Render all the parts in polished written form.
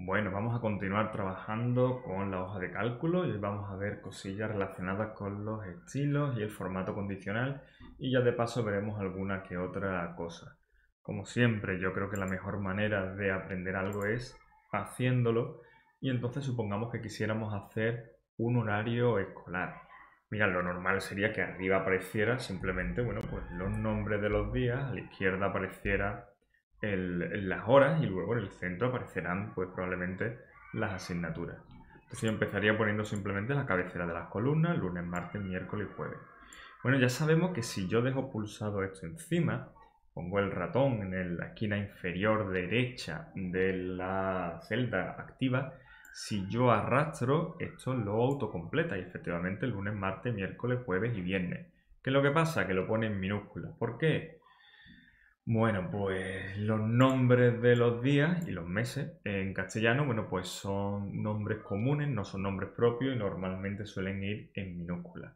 Bueno, vamos a continuar trabajando con la hoja de cálculo y hoy vamos a ver cosillas relacionadas con los estilos y el formato condicional y ya de paso veremos alguna que otra cosa. Como siempre, yo creo que la mejor manera de aprender algo es haciéndolo y entonces supongamos que quisiéramos hacer un horario escolar. Mira, lo normal sería que arriba apareciera simplemente, bueno, pues los nombres de los días, a la izquierda apareciera las horas y luego en el centro aparecerán pues probablemente las asignaturas. Entonces yo empezaría poniendo simplemente la cabecera de las columnas, lunes, martes, miércoles y jueves. Bueno, ya sabemos que si yo dejo pulsado esto encima, pongo el ratón en la esquina inferior derecha de la celda activa, si yo arrastro, esto lo autocompleta y efectivamente lunes, martes, miércoles, jueves y viernes. ¿Qué es lo que pasa? Que lo pone en minúsculas. ¿Por qué? Bueno, pues los nombres de los días y los meses en castellano, bueno, pues son nombres comunes, no son nombres propios y normalmente suelen ir en minúsculas.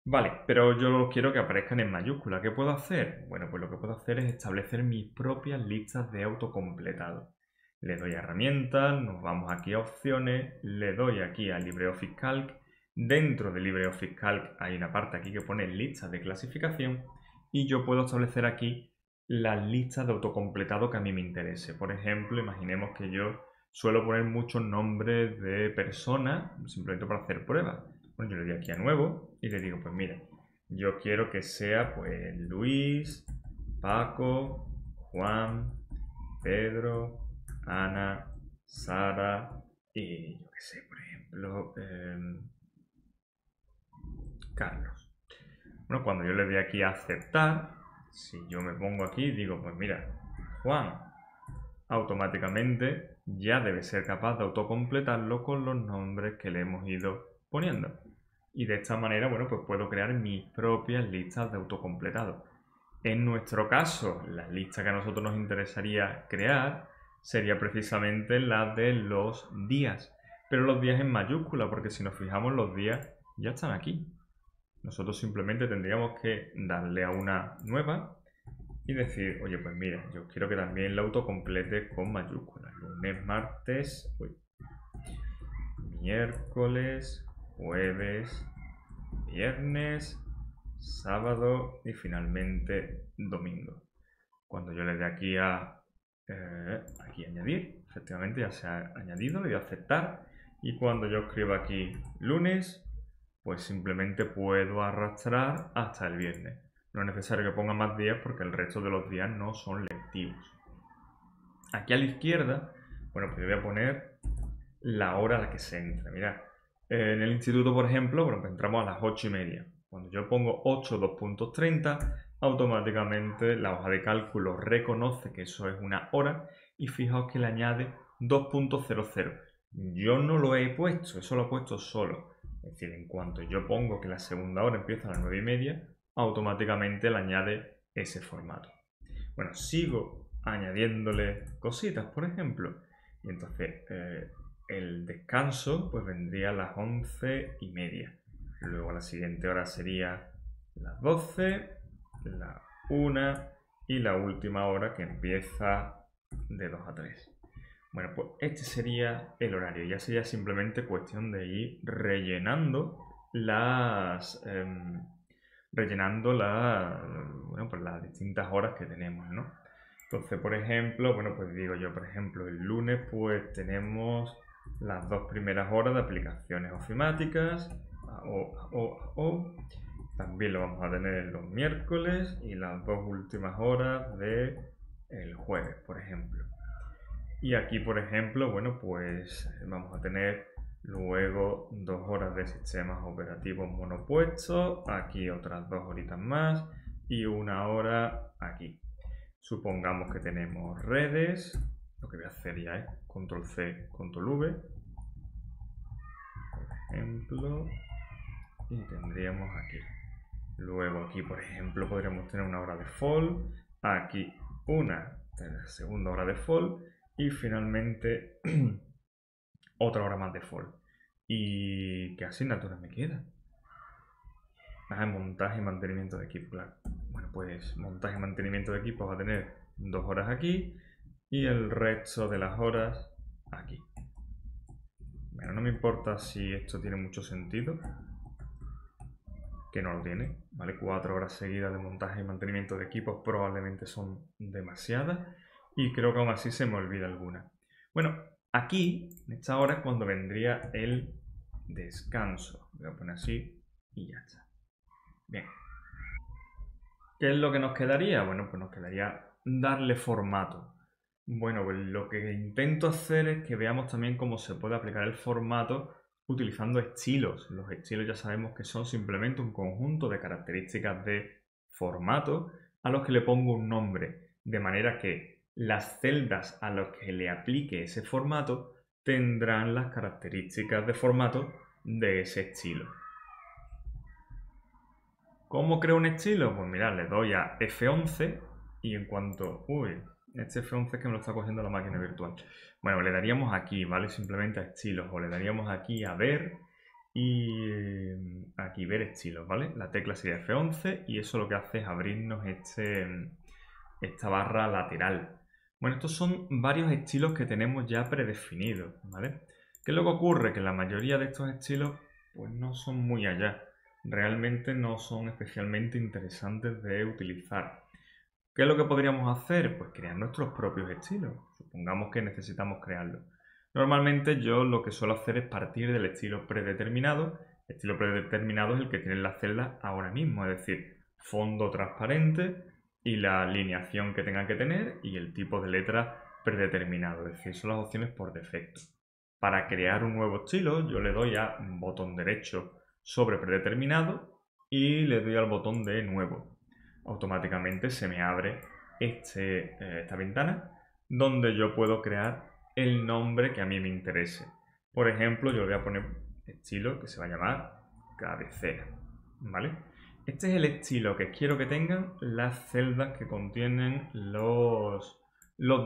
Vale, pero yo quiero que aparezcan en mayúscula. ¿Qué puedo hacer? Bueno, pues lo que puedo hacer es establecer mis propias listas de autocompletado. Le doy a herramientas, nos vamos aquí a opciones, le doy aquí a LibreOffice Calc. Dentro de LibreOffice Calc hay una parte aquí que pone listas de clasificación y yo puedo establecer aquí las listas de autocompletado que a mí me interese. Por ejemplo, imaginemos que yo suelo poner muchos nombres de personas simplemente para hacer pruebas. Bueno, yo le doy aquí a nuevo y le digo, pues mira, yo quiero que sea pues Luis, Paco, Juan, Pedro, Ana, Sara y yo qué sé, por ejemplo, Carlos. Bueno, cuando yo le doy aquí a aceptar, si yo me pongo aquí y digo, pues mira, Juan, automáticamente ya debe ser capaz de autocompletarlo con los nombres que le hemos ido poniendo. Y de esta manera, bueno, pues puedo crear mis propias listas de autocompletado. En nuestro caso, la lista que a nosotros nos interesaría crear sería precisamente la de los días. Pero los días en mayúscula, porque si nos fijamos, los días ya están aquí. Nosotros simplemente tendríamos que darle a una nueva y decir, oye, pues mira, yo quiero que también la autocomplete con mayúsculas. Lunes, martes, miércoles, jueves, viernes, sábado y finalmente domingo. Cuando yo le dé aquí añadir, efectivamente ya se ha añadido, le doy a aceptar y cuando yo escriba aquí lunes, pues simplemente puedo arrastrar hasta el viernes. No es necesario que ponga más días porque el resto de los días no son lectivos. Aquí a la izquierda, bueno, pues yo voy a poner la hora a la que se entra. Mirad, en el instituto, por ejemplo, bueno, pues entramos a las 8:30. Cuando yo pongo 8 2.30, automáticamente la hoja de cálculo reconoce que eso es una hora y fijaos que le añade 2.00. Yo no lo he puesto, eso lo he puesto solo. Es decir, en cuanto yo pongo que la segunda hora empieza a las 9:30, automáticamente le añade ese formato. Bueno, sigo añadiéndole cositas, por ejemplo. Y entonces el descanso pues vendría a las 11:30. Luego la siguiente hora sería las 12, la 1 y la última hora que empieza de 2 a 3. Bueno, pues este sería el horario. Ya sería simplemente cuestión de ir bueno, pues las distintas horas que tenemos, ¿no? Entonces, por ejemplo, bueno, pues digo yo, por ejemplo, el lunes pues tenemos las dos primeras horas de aplicaciones ofimáticas, o. También lo vamos a tener los miércoles y las dos últimas horas de el jueves, por ejemplo. Y aquí, por ejemplo, bueno, pues vamos a tener luego 2 horas de sistemas operativos monopuestos, aquí otras 2 horitas más y 1 hora aquí. Supongamos que tenemos redes, lo que voy a hacer ya es control C, control V, por ejemplo, y tendríamos aquí. Luego aquí, por ejemplo, podríamos tener 1 hora de fall, aquí una segunda hora de fall y finalmente otra hora más de fall. ¿Y qué asignatura me queda? Montaje y mantenimiento de equipo, claro. Bueno, pues montaje y mantenimiento de equipo va a tener 2 horas aquí y el resto de las horas aquí. Bueno, no me importa si esto tiene mucho sentido, que no lo tiene, ¿vale? 4 horas seguidas de montaje y mantenimiento de equipos probablemente son demasiadas y creo que aún así se me olvida alguna. Bueno, aquí, en esta hora es cuando vendría el descanso. Voy a poner así y ya está. Bien. ¿Qué es lo que nos quedaría? Bueno, pues nos quedaría darle formato. Bueno, pues lo que intento hacer es que veamos también cómo se puede aplicar el formato utilizando estilos. Los estilos ya sabemos que son simplemente un conjunto de características de formato a los que le pongo un nombre, de manera que las celdas a las que le aplique ese formato tendrán las características de formato de ese estilo. ¿Cómo creo un estilo? Pues mirad, le doy a F11 y en cuanto... Uy, este F11 es que me lo está cogiendo la máquina virtual. Bueno, le daríamos aquí, ¿vale? Simplemente a estilos. O le daríamos aquí a ver y aquí ver estilos, ¿vale? La tecla sería F11 y eso lo que hace es abrirnos esta barra lateral. Bueno, estos son varios estilos que tenemos ya predefinidos, ¿vale? ¿Qué es lo que ocurre? Que la mayoría de estos estilos pues no son muy allá. Realmente no son especialmente interesantes de utilizar. ¿Qué es lo que podríamos hacer? Pues crear nuestros propios estilos. Supongamos que necesitamos crearlos. Normalmente yo lo que suelo hacer es partir del estilo predeterminado. El estilo predeterminado es el que tiene las celdas ahora mismo, es decir, fondo transparente y la alineación que tenga que tener y el tipo de letra predeterminado, es decir, son las opciones por defecto. Para crear un nuevo estilo yo le doy a botón derecho sobre predeterminado y le doy al botón de nuevo. Automáticamente se me abre esta ventana donde yo puedo crear el nombre que a mí me interese. Por ejemplo, yo le voy a poner estilo que se va a llamar cabecera, ¿vale? Este es el estilo que quiero que tengan las celdas que contienen los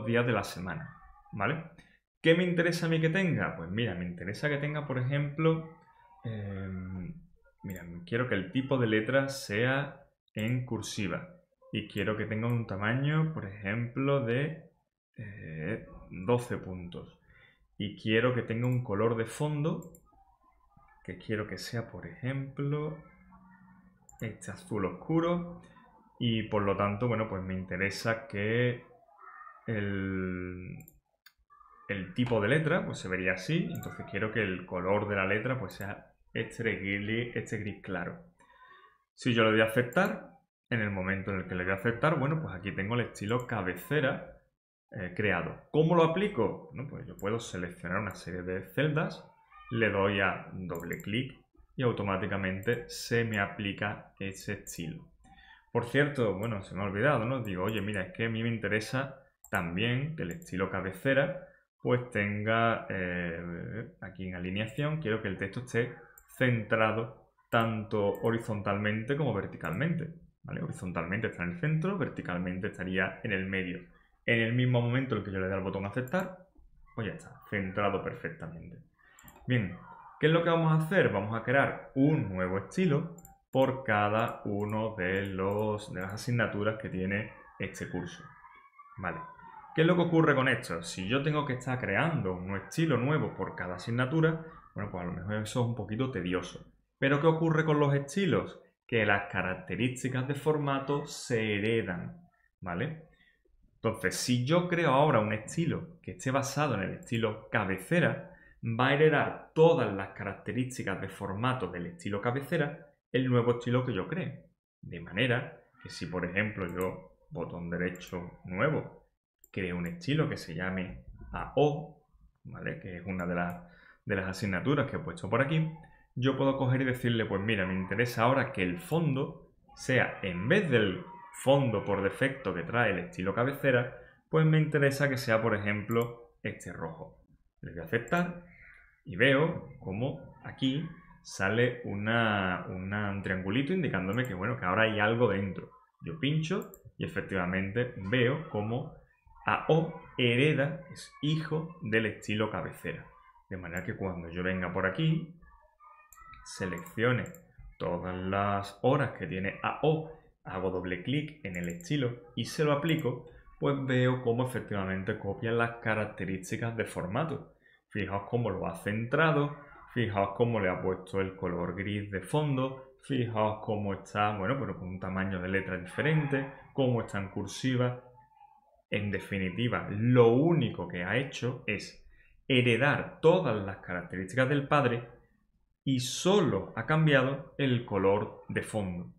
días de la semana, ¿vale? ¿Qué me interesa a mí que tenga? Pues mira, me interesa que tenga, por ejemplo, mira, quiero que el tipo de letra sea en cursiva y quiero que tenga un tamaño, por ejemplo, de 12 puntos. Y quiero que tenga un color de fondo que quiero que sea, por ejemplo, este azul oscuro. Y por lo tanto, bueno, pues me interesa que el tipo de letra pues se vería así. Entonces quiero que el color de la letra pues sea este gris claro. Si yo le doy a aceptar, en el momento en el que le doy a aceptar, bueno, pues aquí tengo el estilo cabecera creado. ¿Cómo lo aplico? Bueno, pues yo puedo seleccionar una serie de celdas, le doy a doble clic y automáticamente se me aplica ese estilo. Por cierto, bueno, se me ha olvidado, ¿no? Digo, oye, mira, es que a mí me interesa también que el estilo cabecera pues tenga aquí en alineación, quiero que el texto esté centrado tanto horizontalmente como verticalmente, ¿vale? Horizontalmente está en el centro, verticalmente estaría en el medio. En el mismo momento en el que yo le dé al botón aceptar, pues ya está, centrado perfectamente. Bien, ¿qué es lo que vamos a hacer? Vamos a crear un nuevo estilo por cada uno de las asignaturas que tiene este curso. Vale. ¿Qué es lo que ocurre con esto? Si yo tengo que estar creando un estilo nuevo por cada asignatura, bueno, pues a lo mejor eso es un poquito tedioso. Pero ¿qué ocurre con los estilos? Que las características de formato se heredan, ¿vale? Entonces, si yo creo ahora un estilo que esté basado en el estilo cabecera, va a heredar todas las características de formato del estilo cabecera el nuevo estilo que yo cree. De manera que si, por ejemplo, yo, botón derecho nuevo, creo un estilo que se llame AO, ¿vale? Que es una de las asignaturas que he puesto por aquí, yo puedo coger y decirle, pues mira, me interesa ahora que el fondo sea, en vez del fondo por defecto que trae el estilo cabecera, pues me interesa que sea, por ejemplo, este rojo. Le voy a aceptar y veo como aquí sale un triangulito indicándome que, bueno, que ahora hay algo dentro. Yo pincho y efectivamente veo como AO hereda, es hijo del estilo cabecera. De manera que cuando yo venga por aquí, seleccione todas las horas que tiene AO, hago doble clic en el estilo y se lo aplico, pues veo cómo efectivamente copia las características de formato. Fijaos cómo lo ha centrado, fijaos cómo le ha puesto el color gris de fondo, fijaos cómo está, bueno, pero con un tamaño de letra diferente, cómo está en cursiva. En definitiva, lo único que ha hecho es heredar todas las características del padre y solo ha cambiado el color de fondo.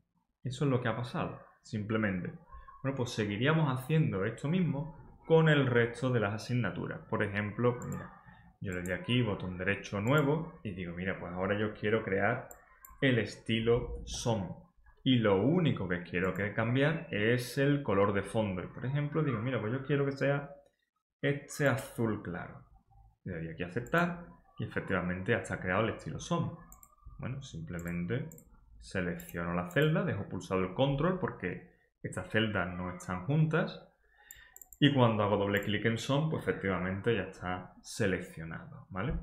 Eso es lo que ha pasado, simplemente. Bueno, pues seguiríamos haciendo esto mismo con el resto de las asignaturas. Por ejemplo, pues mira, yo le doy aquí botón derecho nuevo y digo, mira, pues ahora yo quiero crear el estilo SOM. Y lo único que quiero cambiar es el color de fondo. Y por ejemplo, digo, mira, pues yo quiero que sea este azul claro. Le doy aquí a aceptar y efectivamente ya está creado el estilo SOM. Bueno, simplemente selecciono la celda, dejo pulsado el control porque estas celdas no están juntas. Y cuando hago doble clic en SOM, pues efectivamente ya está seleccionado, ¿vale?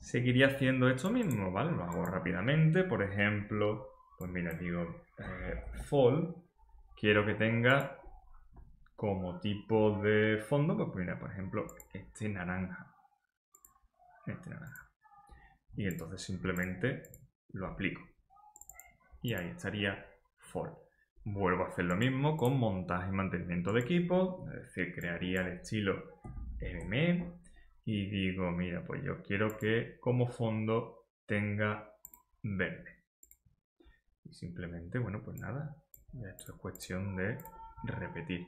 Seguiría haciendo esto mismo, ¿vale? Lo hago rápidamente, por ejemplo, pues mira, digo fall, quiero que tenga como tipo de fondo, pues mira, por ejemplo, este naranja. Y entonces simplemente lo aplico. Y ahí estaría fall. Vuelvo a hacer lo mismo con montaje y mantenimiento de equipo, es decir, crearía el estilo MME y digo, mira, pues yo quiero que como fondo tenga verde. Y simplemente, bueno, pues nada, esto es cuestión de repetir.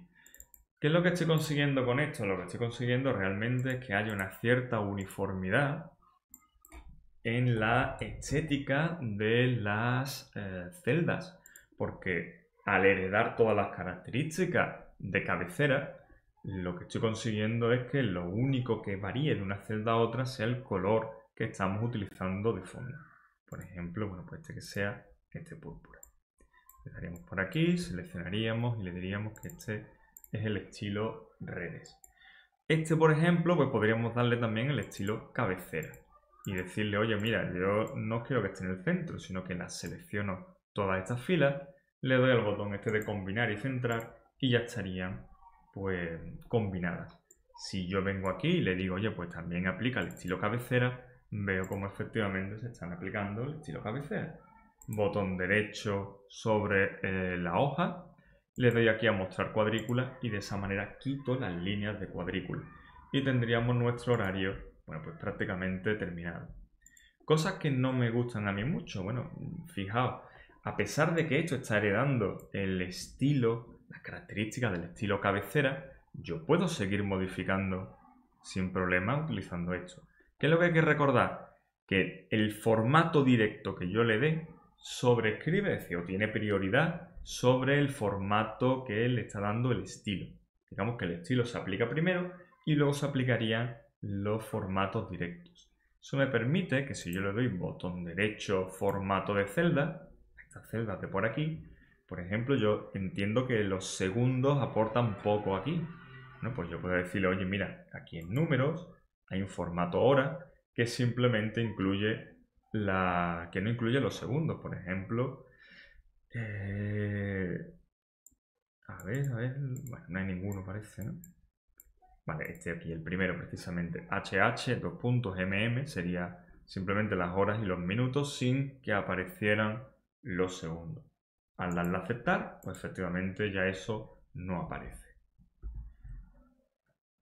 ¿Qué es lo que estoy consiguiendo con esto? Lo que estoy consiguiendo realmente es que haya una cierta uniformidad en la estética de las celdas, porque al heredar todas las características de cabecera, lo que estoy consiguiendo es que lo único que varíe de una celda a otra sea el color que estamos utilizando de fondo. Por ejemplo, bueno, pues que sea este púrpura. Le daríamos por aquí, seleccionaríamos y le diríamos que este es el estilo redes. Este, por ejemplo, pues podríamos darle también el estilo cabecera y decirle, oye, mira, yo no quiero que esté en el centro, sino que las selecciono todas estas filas, le doy al botón este de combinar y centrar y ya estarían pues combinadas. Si yo vengo aquí y le digo, oye, pues también aplica el estilo cabecera, veo cómo efectivamente se están aplicando el estilo cabecera. Botón derecho sobre la hoja, le doy aquí a mostrar cuadrícula y de esa manera quito las líneas de cuadrícula y tendríamos nuestro horario, bueno, pues prácticamente terminado. Cosas que no me gustan a mí mucho, bueno, fijaos, a pesar de que esto está heredando el estilo, las características del estilo cabecera, yo puedo seguir modificando sin problema utilizando esto. ¿Qué es lo que hay que recordar? Que el formato directo que yo le dé sobrescribe, es decir, o tiene prioridad sobre el formato que le está dando el estilo. Digamos que el estilo se aplica primero y luego se aplicarían los formatos directos. Eso me permite que si yo le doy botón derecho, formato de celda, estas celdas de por aquí, por ejemplo, yo entiendo que los segundos aportan poco aquí. Bueno, pues yo puedo decirle, oye, mira, aquí en números hay un formato hora que simplemente incluye que no incluye los segundos. Por ejemplo, a ver, bueno, no hay ninguno parece, ¿no? Vale, este aquí, el primero precisamente, HH, MM, sería simplemente las horas y los minutos sin que aparecieran los segundos. Al darle a aceptar, pues efectivamente ya eso no aparece.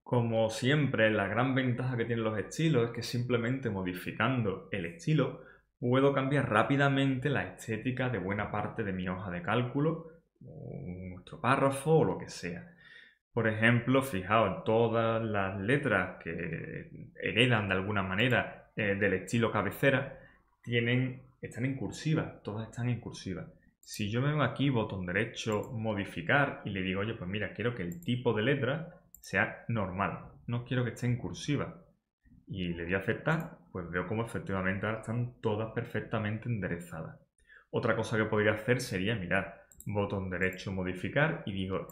Como siempre, la gran ventaja que tienen los estilos es que simplemente modificando el estilo puedo cambiar rápidamente la estética de buena parte de mi hoja de cálculo, o nuestro párrafo o lo que sea. Por ejemplo, fijaos, todas las letras que heredan de alguna manera del estilo cabecera están en cursiva, todas están en cursiva. Si yo me vengo aquí, botón derecho, modificar, y le digo, oye, pues mira, quiero que el tipo de letra sea normal, no quiero que esté en cursiva, y le doy a aceptar, pues veo como efectivamente ahora están todas perfectamente enderezadas. Otra cosa que podría hacer sería, mirar, botón derecho, modificar, y digo,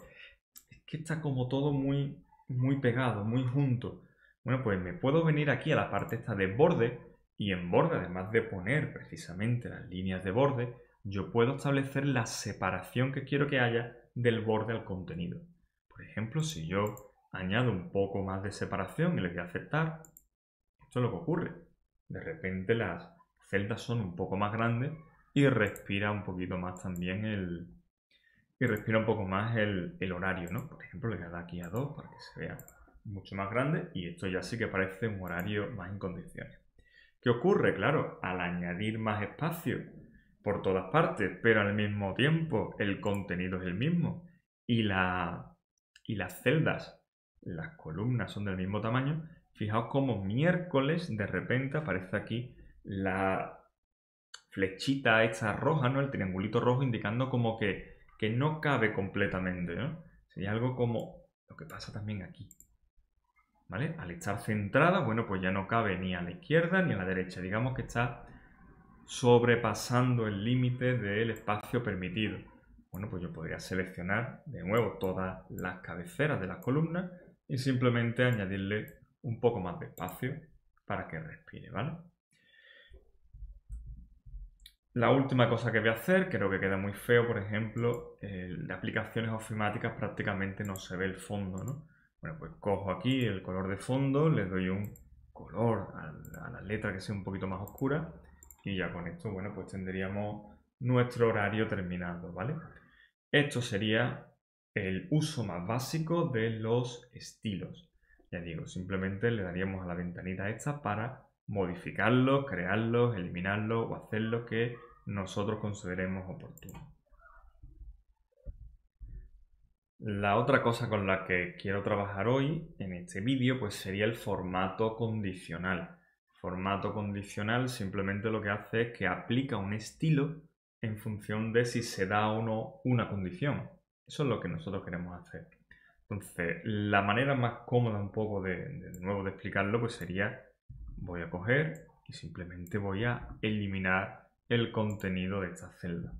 que está como todo muy, muy pegado, muy junto. Bueno, pues me puedo venir aquí a la parte esta de borde y en borde, además de poner precisamente las líneas de borde, yo puedo establecer la separación que quiero que haya del borde al contenido. Por ejemplo, si yo añado un poco más de separación y le doy a aceptar, Esto es lo que ocurre. De repente las celdas son un poco más grandes y respira un poquito más también el horario, ¿no? Por ejemplo, le voy a dar aquí a 2 para que se vea mucho más grande y esto ya sí que parece un horario más en condiciones. ¿Qué ocurre? Claro, al añadir más espacio por todas partes, pero al mismo tiempo el contenido es el mismo y las celdas, las columnas son del mismo tamaño, fijaos como miércoles de repente aparece aquí la flechita esta roja, ¿no? El triangulito rojo indicando como que no cabe completamente, ¿no? Sería algo como lo que pasa también aquí, ¿vale? Al estar centrada, bueno, pues ya no cabe ni a la izquierda ni a la derecha. Digamos que está sobrepasando el límite del espacio permitido. Bueno, pues yo podría seleccionar de nuevo todas las cabeceras de las columnas y simplemente añadirle un poco más de espacio para que respire, ¿vale? La última cosa que voy a hacer, creo que queda muy feo, por ejemplo, de aplicaciones ofimáticas prácticamente no se ve el fondo, ¿no? Bueno, pues cojo aquí el color de fondo, le doy un color a la letra que sea un poquito más oscura y ya con esto, bueno, pues tendríamos nuestro horario terminado, ¿vale? Esto sería el uso más básico de los estilos. Ya digo, simplemente le daríamos a la ventanita esta para modificarlos, crearlos, eliminarlos o hacer lo que nosotros consideremos oportuno. La otra cosa con la que quiero trabajar hoy en este vídeo pues sería el formato condicional. Formato condicional simplemente lo que hace es que aplica un estilo en función de si se da o no una condición. Eso es lo que nosotros queremos hacer. Entonces, la manera más cómoda un poco de nuevo de explicarlo pues sería, voy a coger y simplemente voy a eliminar el contenido de esta celda,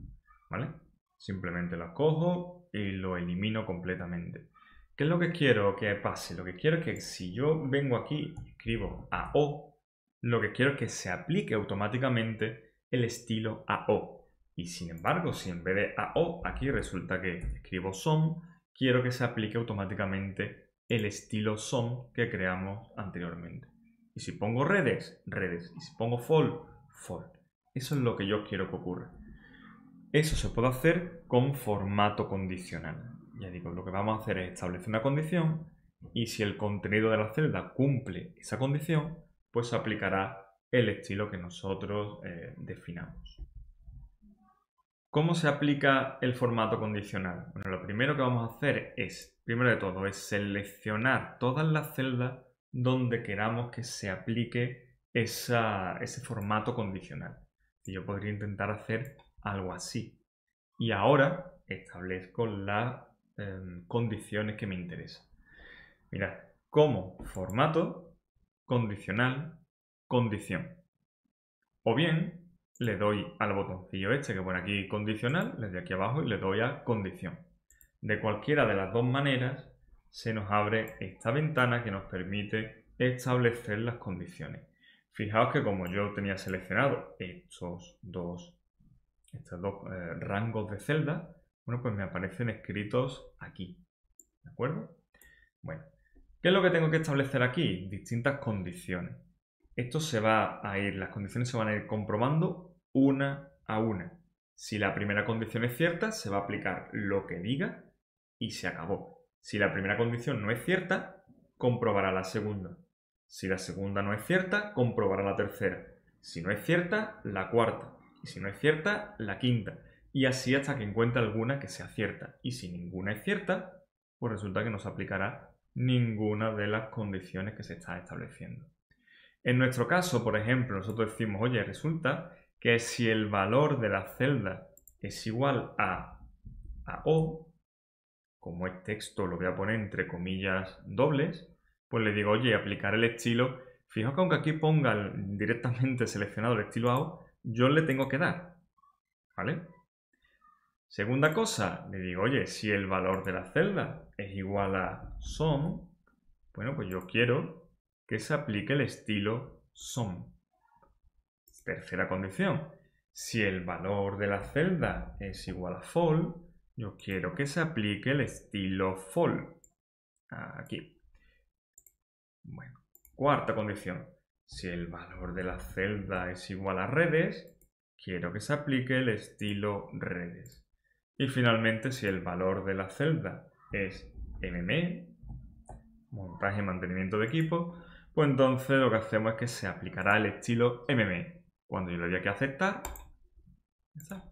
¿vale? Simplemente lo cojo y lo elimino completamente. ¿Qué es lo que quiero que pase? Lo que quiero es que si yo vengo aquí y escribo AO, lo que quiero es que se aplique automáticamente el estilo AO. Y sin embargo, si en vez de AO aquí resulta que escribo SOM, quiero que se aplique automáticamente el estilo SOM que creamos anteriormente. Y si pongo redes, redes. Y si pongo fall, fall. Eso es lo que yo quiero que ocurra. Eso se puede hacer con formato condicional. Ya digo, lo que vamos a hacer es establecer una condición y si el contenido de la celda cumple esa condición, pues se aplicará el estilo que nosotros definamos. ¿Cómo se aplica el formato condicional? Bueno, lo primero que vamos a hacer es, primero de todo, es seleccionar todas las celdas donde queramos que se aplique ese formato condicional. Y yo podría intentar hacer algo así. Y ahora establezco las condiciones que me interesan. Mirad, como formato, condicional, condición. O bien le doy al botoncillo este que pone aquí condicional, le doy aquí abajo y le doy a condición. De cualquiera de las dos maneras se nos abre esta ventana que nos permite establecer las condiciones. Fijaos que como yo tenía seleccionado estos dos rangos de celda, bueno, pues me aparecen escritos aquí. ¿De acuerdo? Bueno, ¿qué es lo que tengo que establecer aquí? Distintas condiciones. Esto se va a ir, las condiciones se van a ir comprobando una a una. Si la primera condición es cierta, se va a aplicar lo que diga y se acabó. Si la primera condición no es cierta, comprobará la segunda. Si la segunda no es cierta, comprobará la tercera. Si no es cierta, la cuarta. Y si no es cierta, la quinta. Y así hasta que encuentre alguna que sea cierta. Y si ninguna es cierta, pues resulta que no se aplicará ninguna de las condiciones que se está estableciendo. En nuestro caso, por ejemplo, nosotros decimos, oye, resulta que si el valor de la celda es igual a O, como es texto lo voy a poner entre comillas dobles, pues le digo, oye, aplicar el estilo. Fijaos que aunque aquí ponga directamente seleccionado el estilo AO, yo le tengo que dar, ¿vale? Segunda cosa, le digo, oye, si el valor de la celda es igual a SOM, bueno, pues yo quiero que se aplique el estilo SOM. Tercera condición, si el valor de la celda es igual a fall, yo quiero que se aplique el estilo fall. Aquí. Bueno, cuarta condición, Si el valor de la celda es igual a redes, quiero que se aplique el estilo redes. Y finalmente, si el valor de la celda es MME, montaje y mantenimiento de equipo, pues entonces lo que hacemos es que se aplicará el estilo MME. Cuando yo le diga que aceptar, ya está.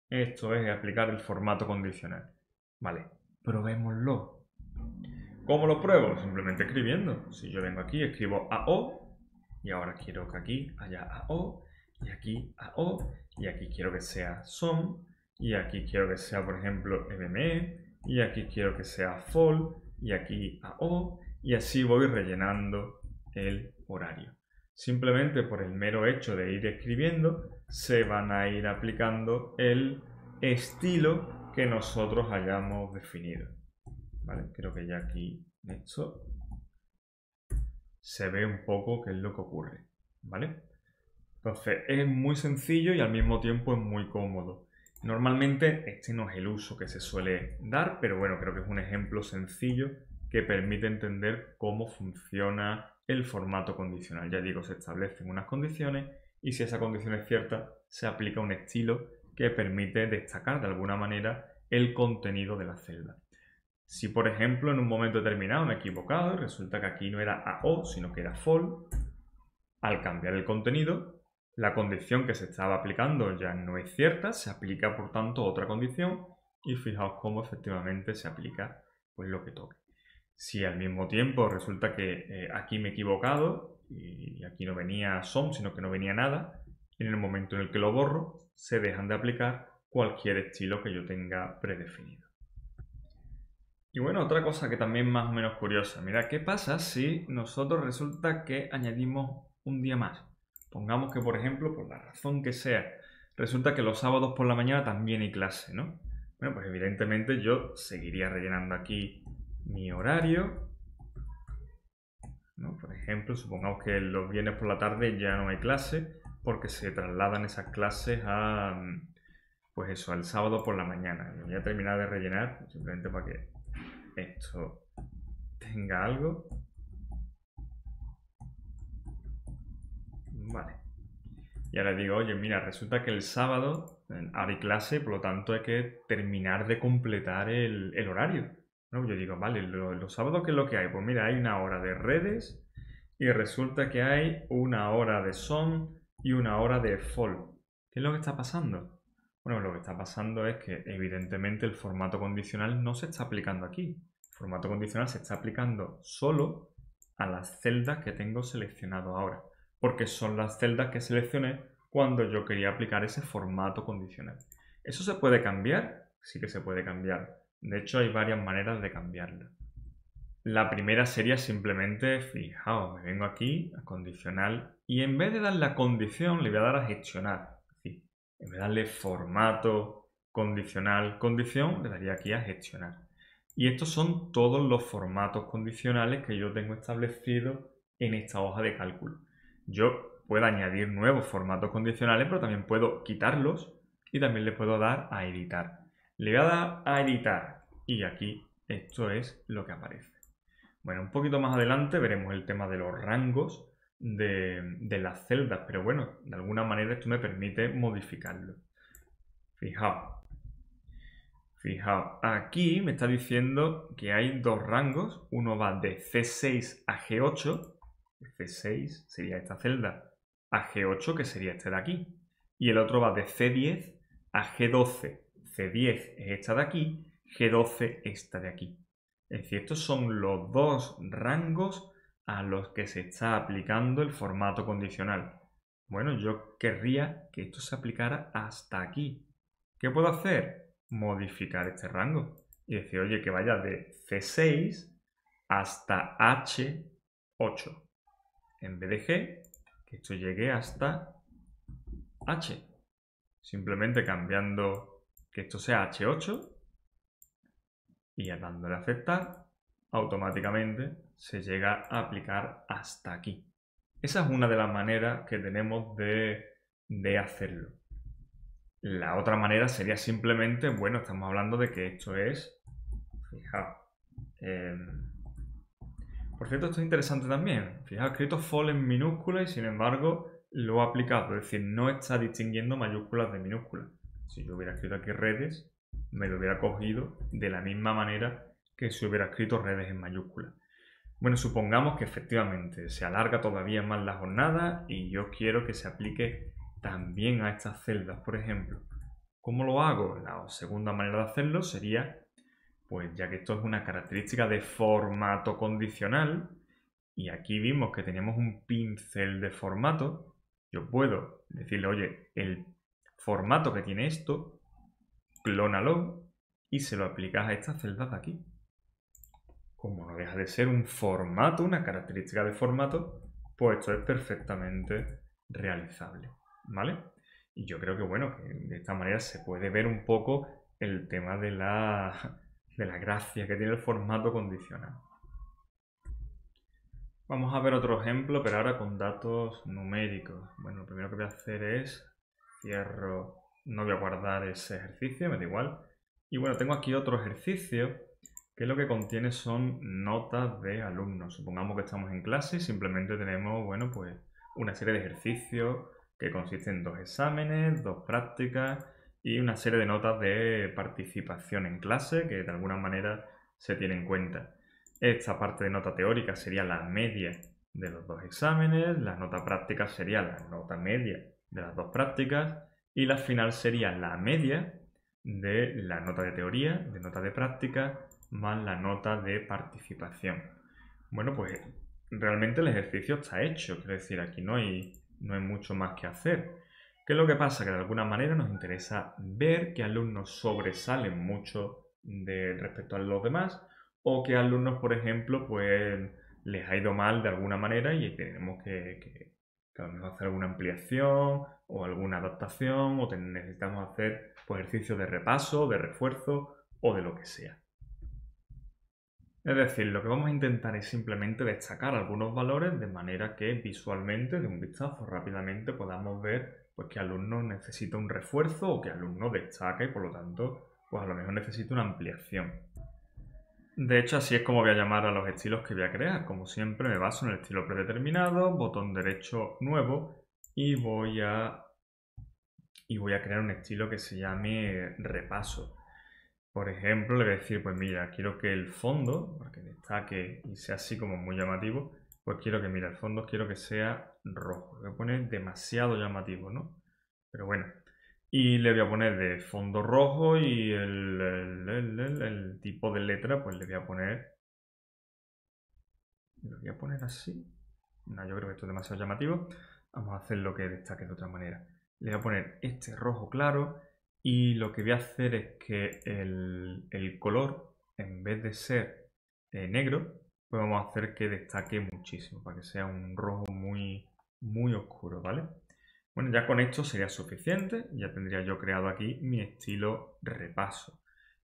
Esto es aplicar el formato condicional. Vale, probémoslo. ¿Cómo lo pruebo? Simplemente escribiendo. Si yo vengo aquí, escribo AO, y ahora quiero que aquí haya AO, y aquí AO, y aquí quiero que sea SOM, y aquí quiero que sea, por ejemplo, MME, y aquí quiero que sea FOL, y aquí AO, y así voy rellenando el horario. Simplemente por el mero hecho de ir escribiendo, se van a ir aplicando el estilo que nosotros hayamos definido. ¿Vale? Creo que ya aquí esto se ve un poco qué es lo que ocurre. ¿Vale? Entonces es muy sencillo y al mismo tiempo es muy cómodo. Normalmente este no es el uso que se suele dar, pero bueno, creo que es un ejemplo sencillo que permite entender cómo funciona el formato condicional. Ya digo, se establecen unas condiciones y si esa condición es cierta, se aplica un estilo que permite destacar de alguna manera el contenido de la celda. Si por ejemplo en un momento determinado me he equivocado y resulta que aquí no era AO sino que era FOL, al cambiar el contenido, la condición que se estaba aplicando ya no es cierta, se aplica por tanto otra condición y fijaos cómo efectivamente se aplica pues lo que toque. Si al mismo tiempo resulta que aquí me he equivocado y aquí no venía SOM sino que no venía nada, en el momento en el que lo borro se dejan de aplicar cualquier estilo que yo tenga predefinido. Y bueno, otra cosa que también más o menos curiosa. Mira, ¿qué pasa si nosotros resulta que añadimos un día más? Pongamos que, por ejemplo, por la razón que sea, resulta que los sábados por la mañana también hay clase, ¿no? Bueno, pues evidentemente yo seguiría rellenando aquí mi horario, ¿no? Por ejemplo, supongamos que los viernes por la tarde ya no hay clase porque se trasladan esas clases a, pues eso, al sábado por la mañana. Voy a terminar de rellenar simplemente para que esto tenga algo. Vale. Y ahora digo, oye, mira, resulta que el sábado hay clase, por lo tanto hay que terminar de completar el horario. ¿No? Yo digo, vale, los sábados, ¿qué es lo que hay? Pues mira, hay una hora de redes y resulta que hay una hora de SOM y una hora de FOL. ¿Qué es lo que está pasando? Bueno, lo que está pasando es que evidentemente el formato condicional no se está aplicando aquí. El formato condicional se está aplicando solo a las celdas que tengo seleccionado ahora, porque son las celdas que seleccioné cuando yo quería aplicar ese formato condicional. ¿Eso se puede cambiar? Sí que se puede cambiar. De hecho, hay varias maneras de cambiarlo. La primera sería simplemente, fijaos, me vengo aquí a condicional y en vez de darle a condición le voy a dar a gestionar. Es decir, en vez de darle formato, condicional, condición, le daría aquí a gestionar. Y estos son todos los formatos condicionales que yo tengo establecidos en esta hoja de cálculo. Yo puedo añadir nuevos formatos condicionales, pero también puedo quitarlos y también le puedo dar a editar. Le voy a dar a editar y aquí esto es lo que aparece. Bueno, un poquito más adelante veremos el tema de los rangos de las celdas, pero bueno, de alguna manera esto me permite modificarlo. Fijaos, aquí me está diciendo que hay dos rangos, uno va de C6 a G8, C6 sería esta celda, a G8 que sería este de aquí, y el otro va de C10 a G12, C10 es esta de aquí, G12 esta de aquí. Es decir, estos son los dos rangos a los que se está aplicando el formato condicional. Bueno, yo querría que esto se aplicara hasta aquí. ¿Qué puedo hacer? Modificar este rango y decir, oye, que vaya de C6 hasta H8. En vez de G, que esto llegue hasta H. Simplemente cambiando que esto sea H8 y dándole a aceptar, automáticamente se llega a aplicar hasta aquí. Esa es una de las maneras que tenemos de hacerlo. La otra manera sería simplemente, bueno, estamos hablando de que esto es, fijaos, Por cierto, esto es interesante también. Fijaos, he escrito fall en minúsculas y sin embargo lo he aplicado. Es decir, no está distinguiendo mayúsculas de minúsculas. Si yo hubiera escrito aquí redes, me lo hubiera cogido de la misma manera que si hubiera escrito redes en mayúsculas. Bueno, supongamos que efectivamente se alarga todavía más la jornada y yo quiero que se aplique también a estas celdas, por ejemplo. ¿Cómo lo hago? La segunda manera de hacerlo sería, pues ya que esto es una característica de formato condicional, y aquí vimos que tenemos un pincel de formato, yo puedo decirle, oye, el formato que tiene esto, clónalo y se lo aplicas a estas celdas de aquí. Como no deja de ser un formato, una característica de formato, pues esto es perfectamente realizable, ¿vale? Y yo creo que, bueno, que de esta manera se puede ver un poco el tema de la gracia que tiene el formato condicional. Vamos a ver otro ejemplo, pero ahora con datos numéricos. Bueno, lo primero que voy a hacer es cierro, no voy a guardar ese ejercicio, me da igual. Y bueno, tengo aquí otro ejercicio que lo que contiene son notas de alumnos. Supongamos que estamos en clase y simplemente tenemos, bueno, pues una serie de ejercicios que consisten en 2 exámenes, 2 prácticas y una serie de notas de participación en clase que de alguna manera se tiene en cuenta. Esta parte de nota teórica sería la media de los 2 exámenes, la nota práctica sería la nota media de las 2 prácticas y la final sería la media de la nota de teoría, de nota de práctica, más la nota de participación. Bueno, pues realmente el ejercicio está hecho, quiero decir, aquí no hay mucho más que hacer. ¿Qué es lo que pasa? Que de alguna manera nos interesa ver qué alumnos sobresalen mucho respecto a los demás o qué alumnos, por ejemplo, pues les ha ido mal de alguna manera y tenemos que a lo mejor hacer alguna ampliación o alguna adaptación o necesitamos hacer pues, ejercicios de repaso, de refuerzo o de lo que sea. Es decir, lo que vamos a intentar es simplemente destacar algunos valores de manera que visualmente, de un vistazo rápidamente, podamos ver pues, qué alumno necesita un refuerzo o qué alumno destaca y por lo tanto pues a lo mejor necesita una ampliación. De hecho, así es como voy a llamar a los estilos que voy a crear. Como siempre, me baso en el estilo predeterminado, botón derecho nuevo y voy a crear un estilo que se llame repaso. Por ejemplo, le voy a decir, pues mira, quiero que el fondo, para que destaque y sea así como muy llamativo, pues quiero que, mira, el fondo quiero que sea rojo. Le voy a poner demasiado llamativo, ¿no? Pero bueno. Y le voy a poner de fondo rojo y el tipo de letra, pues le voy a poner... Lo voy a poner así. No, yo creo que esto es demasiado llamativo. Vamos a hacer lo que destaque de otra manera. Le voy a poner este rojo claro y lo que voy a hacer es que el color, en vez de ser negro, pues vamos a hacer que destaque muchísimo, para que sea un rojo muy, muy oscuro, ¿vale? Bueno, ya con esto sería suficiente. Ya tendría yo creado aquí mi estilo repaso.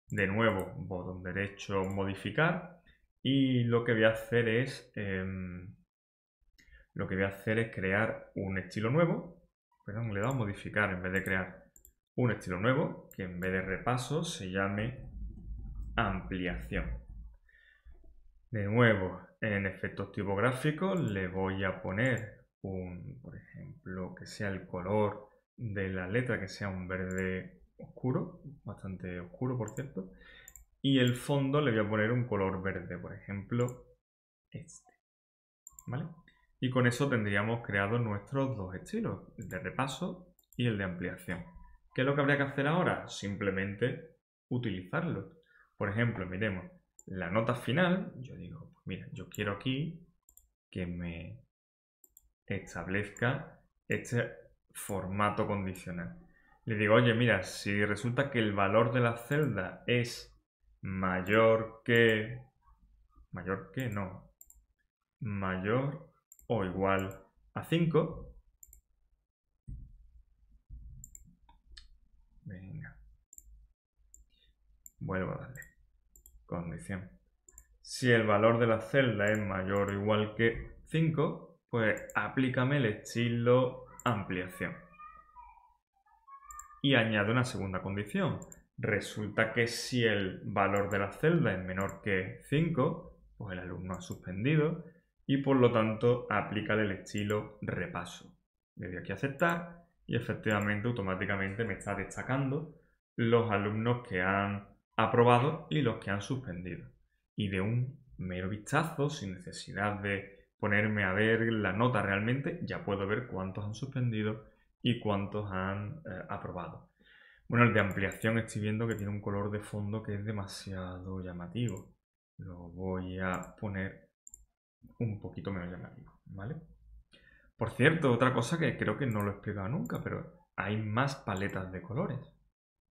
De nuevo, botón derecho, modificar. Y lo que voy a hacer es crear un estilo nuevo. Perdón, le he dado a modificar en vez de crear un estilo nuevo que en vez de repaso se llame ampliación. De nuevo, en efectos tipográficos le voy a poner por ejemplo, que sea el color de la letra, que sea un verde oscuro, bastante oscuro por cierto. Y el fondo le voy a poner un color verde, por ejemplo, este. ¿Vale? Y con eso tendríamos creados nuestros 2 estilos, el de repaso y el de ampliación. ¿Qué es lo que habría que hacer ahora? Simplemente utilizarlo. Por ejemplo, miremos, la nota final, yo digo, pues mira, yo quiero aquí que me establezca este formato condicional. Le digo, oye, mira, si resulta que el valor de la celda es mayor o igual a 5, venga, vuelvo a darle condición. Si el valor de la celda es mayor o igual que 5, pues aplícame el estilo ampliación. Y añade una segunda condición. Resulta que si el valor de la celda es menor que 5, pues el alumno ha suspendido y por lo tanto aplica el estilo repaso. Le doy aquí a aceptar y efectivamente automáticamente me está destacando los alumnos que han aprobado y los que han suspendido. Y de un mero vistazo, sin necesidad de ponerme a ver la nota realmente, ya puedo ver cuántos han suspendido y cuántos han aprobado. Bueno, el de ampliación estoy viendo que tiene un color de fondo que es demasiado llamativo. Lo voy a poner un poquito menos llamativo, ¿vale? Por cierto, otra cosa que creo que no lo he explicado nunca, pero hay más paletas de colores.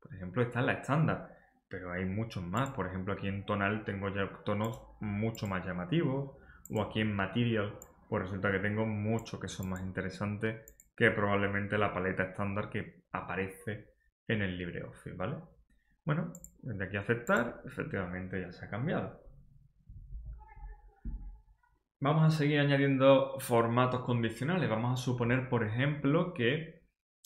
Por ejemplo, está la estándar, pero hay muchos más. Por ejemplo, aquí en tonal tengo ya tonos mucho más llamativos, o aquí en material, pues resulta que tengo muchos que son más interesantes que probablemente la paleta estándar que aparece en el LibreOffice, ¿vale? Bueno, desde aquí a aceptar, efectivamente ya se ha cambiado. Vamos a seguir añadiendo formatos condicionales. Vamos a suponer, por ejemplo, que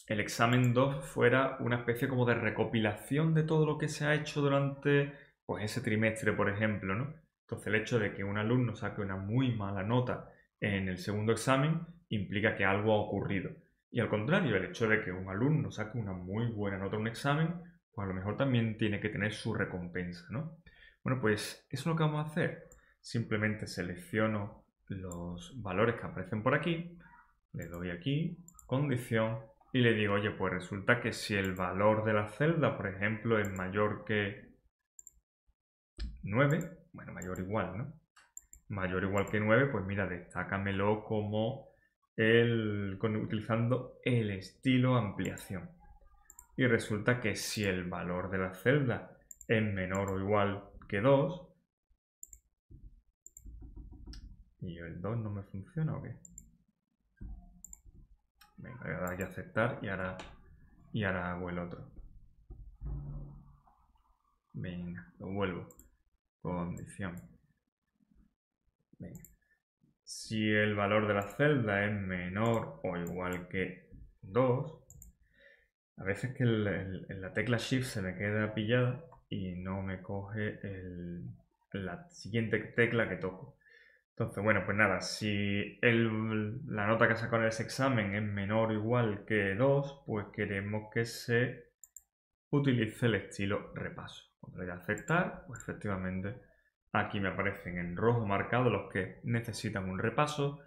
el examen 2 fuera una especie como de recopilación de todo lo que se ha hecho durante pues, ese trimestre, por ejemplo, ¿no? Entonces el hecho de que un alumno saque una muy mala nota en el segundo examen implica que algo ha ocurrido. Y al contrario, el hecho de que un alumno saque una muy buena nota en un examen, pues a lo mejor también tiene que tener su recompensa, ¿no? Bueno, pues eso es lo que vamos a hacer. Simplemente selecciono los valores que aparecen por aquí, le doy aquí, condición, y le digo, oye, pues resulta que si el valor de la celda, por ejemplo, es mayor que 9, bueno, mayor o igual, ¿no? Mayor o igual que 9, pues mira, destácamelo como utilizando el estilo ampliación. Y resulta que si el valor de la celda es menor o igual que 2, ¿y el 2 no me funciona o qué? Venga, voy a dar aquí a aceptar y ahora hago el otro. Venga, lo vuelvo. Condición. Venga. Si el valor de la celda es menor o igual que 2, a veces que la tecla Shift se me queda pillada y no me coge la siguiente tecla que toco. Entonces, bueno, pues nada, si la nota que sacó en ese examen es menor o igual que 2, pues queremos que se utilice el estilo repaso. Cuando le doy a aceptar, pues efectivamente aquí me aparecen en rojo marcados los que necesitan un repaso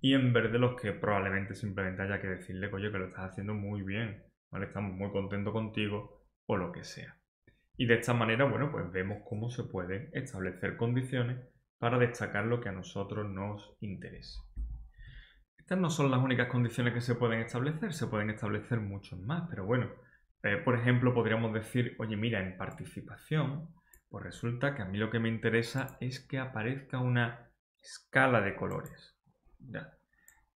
y en verde los que probablemente simplemente haya que decirle, oye, que lo estás haciendo muy bien, ¿vale? Estamos muy contentos contigo o lo que sea. Y de esta manera, bueno, pues vemos cómo se pueden establecer condiciones para destacar lo que a nosotros nos interesa. Estas no son las únicas condiciones que se pueden establecer muchos más, pero bueno, por ejemplo, podríamos decir, oye, mira, en participación, pues resulta que a mí lo que me interesa es que aparezca una escala de colores. ¿Ya?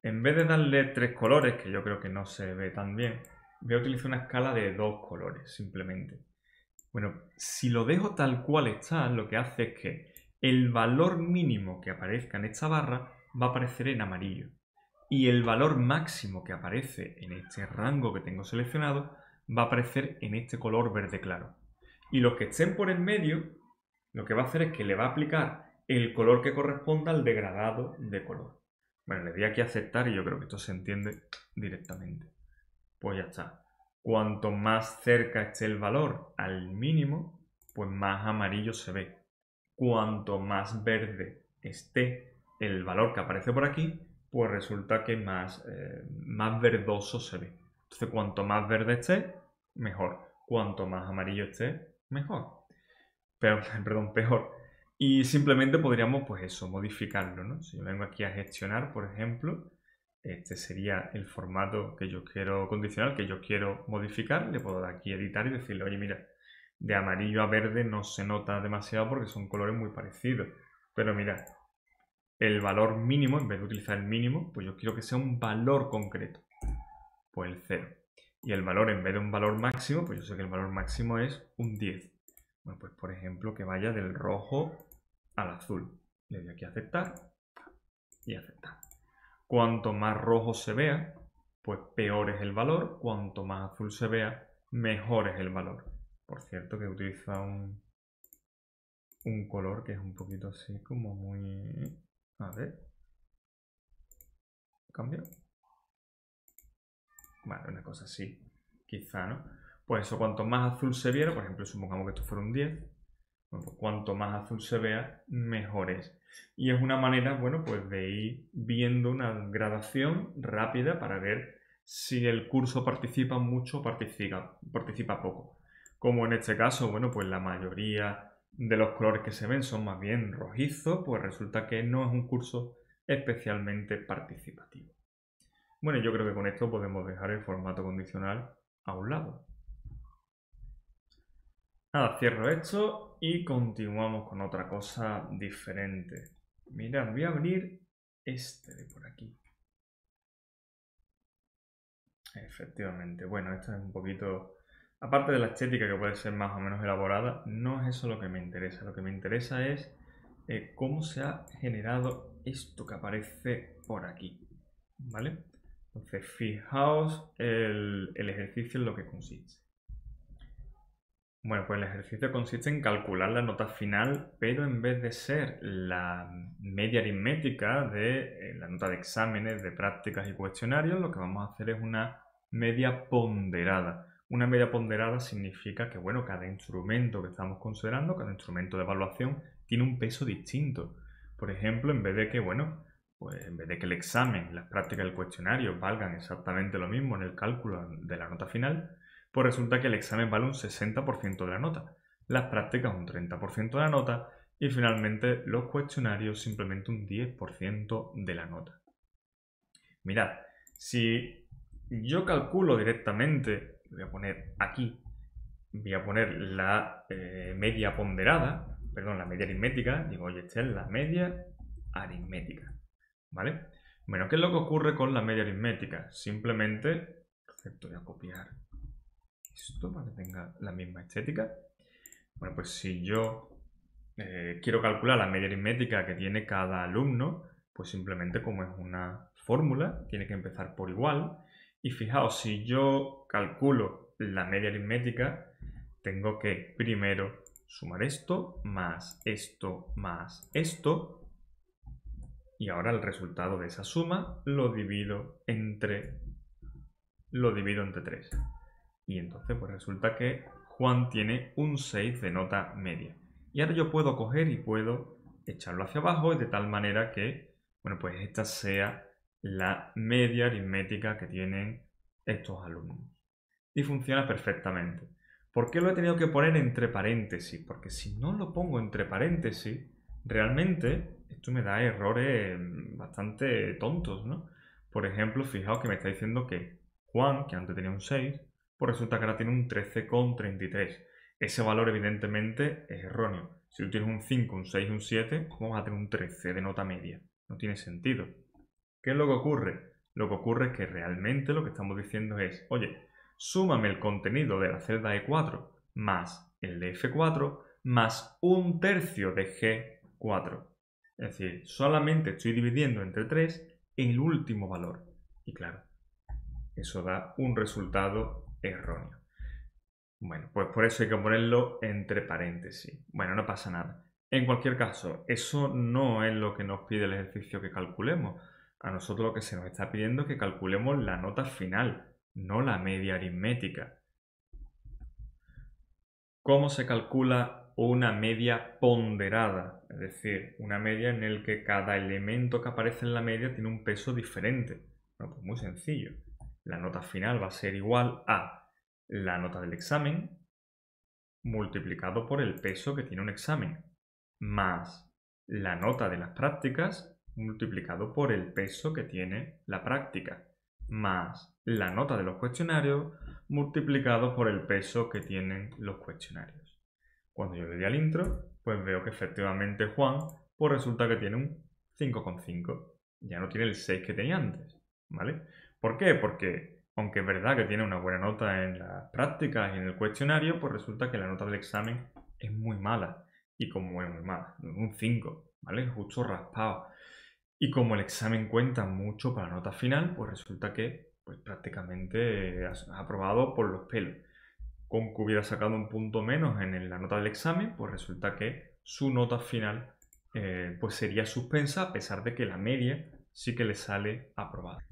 En vez de darle 3 colores, que yo creo que no se ve tan bien, voy a utilizar una escala de 2 colores, simplemente. Bueno, si lo dejo tal cual está, lo que hace es que el valor mínimo que aparezca en esta barra va a aparecer en amarillo. Y el valor máximo que aparece en este rango que tengo seleccionado va a aparecer en este color verde claro. Y los que estén por el medio, lo que va a hacer es que le va a aplicar el color que corresponda al degradado de color. Bueno, le doy aquí a aceptar y yo creo que esto se entiende directamente. Pues ya está. Cuanto más cerca esté el valor al mínimo, pues más amarillo se ve. Cuanto más verde esté el valor que aparece por aquí, pues resulta que más verdoso se ve. Entonces, cuanto más verde esté, mejor. Cuanto más amarillo esté, mejor. Pero, perdón, peor. Y simplemente podríamos, pues eso, modificarlo, ¿no? Si yo vengo aquí a gestionar, por ejemplo, este sería el formato que yo quiero condicional, que yo quiero modificar. Le puedo dar aquí a editar y decirle, oye, mira, de amarillo a verde no se nota demasiado porque son colores muy parecidos. Pero mira, el valor mínimo, en vez de utilizar el mínimo, pues yo quiero que sea un valor concreto. Pues el 0. Y el valor, en vez de un valor máximo, pues yo sé que el valor máximo es un 10. Bueno, pues por ejemplo que vaya del rojo al azul. Le doy aquí a aceptar y aceptar. Cuanto más rojo se vea, pues peor es el valor. Cuanto más azul se vea, mejor es el valor. Por cierto que utiliza un un color que es un poquito así como muy... A ver. ¿Cambio? Bueno, una cosa así, quizá, ¿no? Pues eso, cuanto más azul se viera, por ejemplo, supongamos que esto fuera un 10, bueno, pues cuanto más azul se vea, mejor es. Y es una manera, bueno, pues de ir viendo una gradación rápida para ver si el curso participa mucho o participa poco. Como en este caso, bueno, pues la mayoría de los colores que se ven son más bien rojizos, pues resulta que no es un curso especialmente participativo. Bueno, yo creo que con esto podemos dejar el formato condicional a un lado. Nada, cierro esto y continuamos con otra cosa diferente. Mirad, voy a abrir este de por aquí. Efectivamente, bueno, esto es un poquito... Aparte de la estética que puede ser más o menos elaborada, no es eso lo que me interesa. Lo que me interesa es cómo se ha generado esto que aparece por aquí. ¿Vale? Entonces, fijaos el ejercicio en lo que consiste. Bueno, pues el ejercicio consiste en calcular la nota final, pero en vez de ser la media aritmética de la nota de exámenes, de prácticas y cuestionarios, lo que vamos a hacer es una media ponderada. Una media ponderada significa que, bueno, cada instrumento que estamos considerando, cada instrumento de evaluación, tiene un peso distinto. Por ejemplo, en vez de que, bueno, pues en vez de que el examen, las prácticas y el cuestionario valgan exactamente lo mismo en el cálculo de la nota final, pues resulta que el examen vale un 60% de la nota, las prácticas un 30% de la nota y finalmente los cuestionarios simplemente un 10% de la nota. Mirad, si yo calculo directamente, voy a poner aquí, voy a poner la media ponderada, perdón, la media aritmética, digo, oye, esta es la media aritmética, ¿vale? Bueno, ¿qué es lo que ocurre con la media aritmética? Simplemente, perfecto, voy a copiar esto para que tenga la misma estética. Bueno, pues si yo quiero calcular la media aritmética que tiene cada alumno, pues simplemente como es una fórmula, tiene que empezar por igual. Y fijaos, si yo calculo la media aritmética, tengo que primero sumar esto, más esto, más esto. Y ahora el resultado de esa suma lo divido entre 3. Y entonces pues resulta que Juan tiene un 6 de nota media. Y ahora yo puedo coger y puedo echarlo hacia abajo de tal manera que, bueno, pues esta sea la media aritmética que tienen estos alumnos. Y funciona perfectamente. ¿Por qué lo he tenido que poner entre paréntesis? Porque si no lo pongo entre paréntesis, realmente esto me da errores bastante tontos, ¿no? Por ejemplo, fijaos que me está diciendo que Juan, que antes tenía un 6, pues resulta que ahora tiene un 13,33. Ese valor evidentemente es erróneo. Si tú tienes un 5, un 6 y un 7, ¿cómo vas a tener un 13 de nota media? No tiene sentido. ¿Qué es lo que ocurre? Lo que ocurre es que realmente lo que estamos diciendo es, oye, súmame el contenido de la celda E4 más el de F4 más un tercio de G4. Es decir, solamente estoy dividiendo entre 3 el último valor. Y claro, eso da un resultado erróneo. Bueno, pues por eso hay que ponerlo entre paréntesis. Bueno, no pasa nada. En cualquier caso, eso no es lo que nos pide el ejercicio que calculemos. A nosotros lo que se nos está pidiendo es que calculemos la nota final, no la media aritmética. ¿Cómo se calcula una media ponderada? Es decir, una media en la que cada elemento que aparece en la media tiene un peso diferente. Bueno, pues muy sencillo. La nota final va a ser igual a la nota del examen multiplicado por el peso que tiene un examen, más la nota de las prácticas multiplicado por el peso que tiene la práctica, más la nota de los cuestionarios multiplicado por el peso que tienen los cuestionarios. Cuando yo le doy al intro, pues veo que efectivamente Juan, pues resulta que tiene un 5,5. Ya no tiene el 6 que tenía antes, ¿vale? ¿Por qué? Porque aunque es verdad que tiene una buena nota en las prácticas y en el cuestionario, pues resulta que la nota del examen es muy mala. Y como es muy mala, un 5, ¿vale? Justo raspado. Y como el examen cuenta mucho para la nota final, pues resulta que pues prácticamente has aprobado por los pelos. Con que hubiera sacado un punto menos en la nota del examen, pues resulta que su nota final pues sería suspensa, a pesar de que la media sí que le sale aprobada.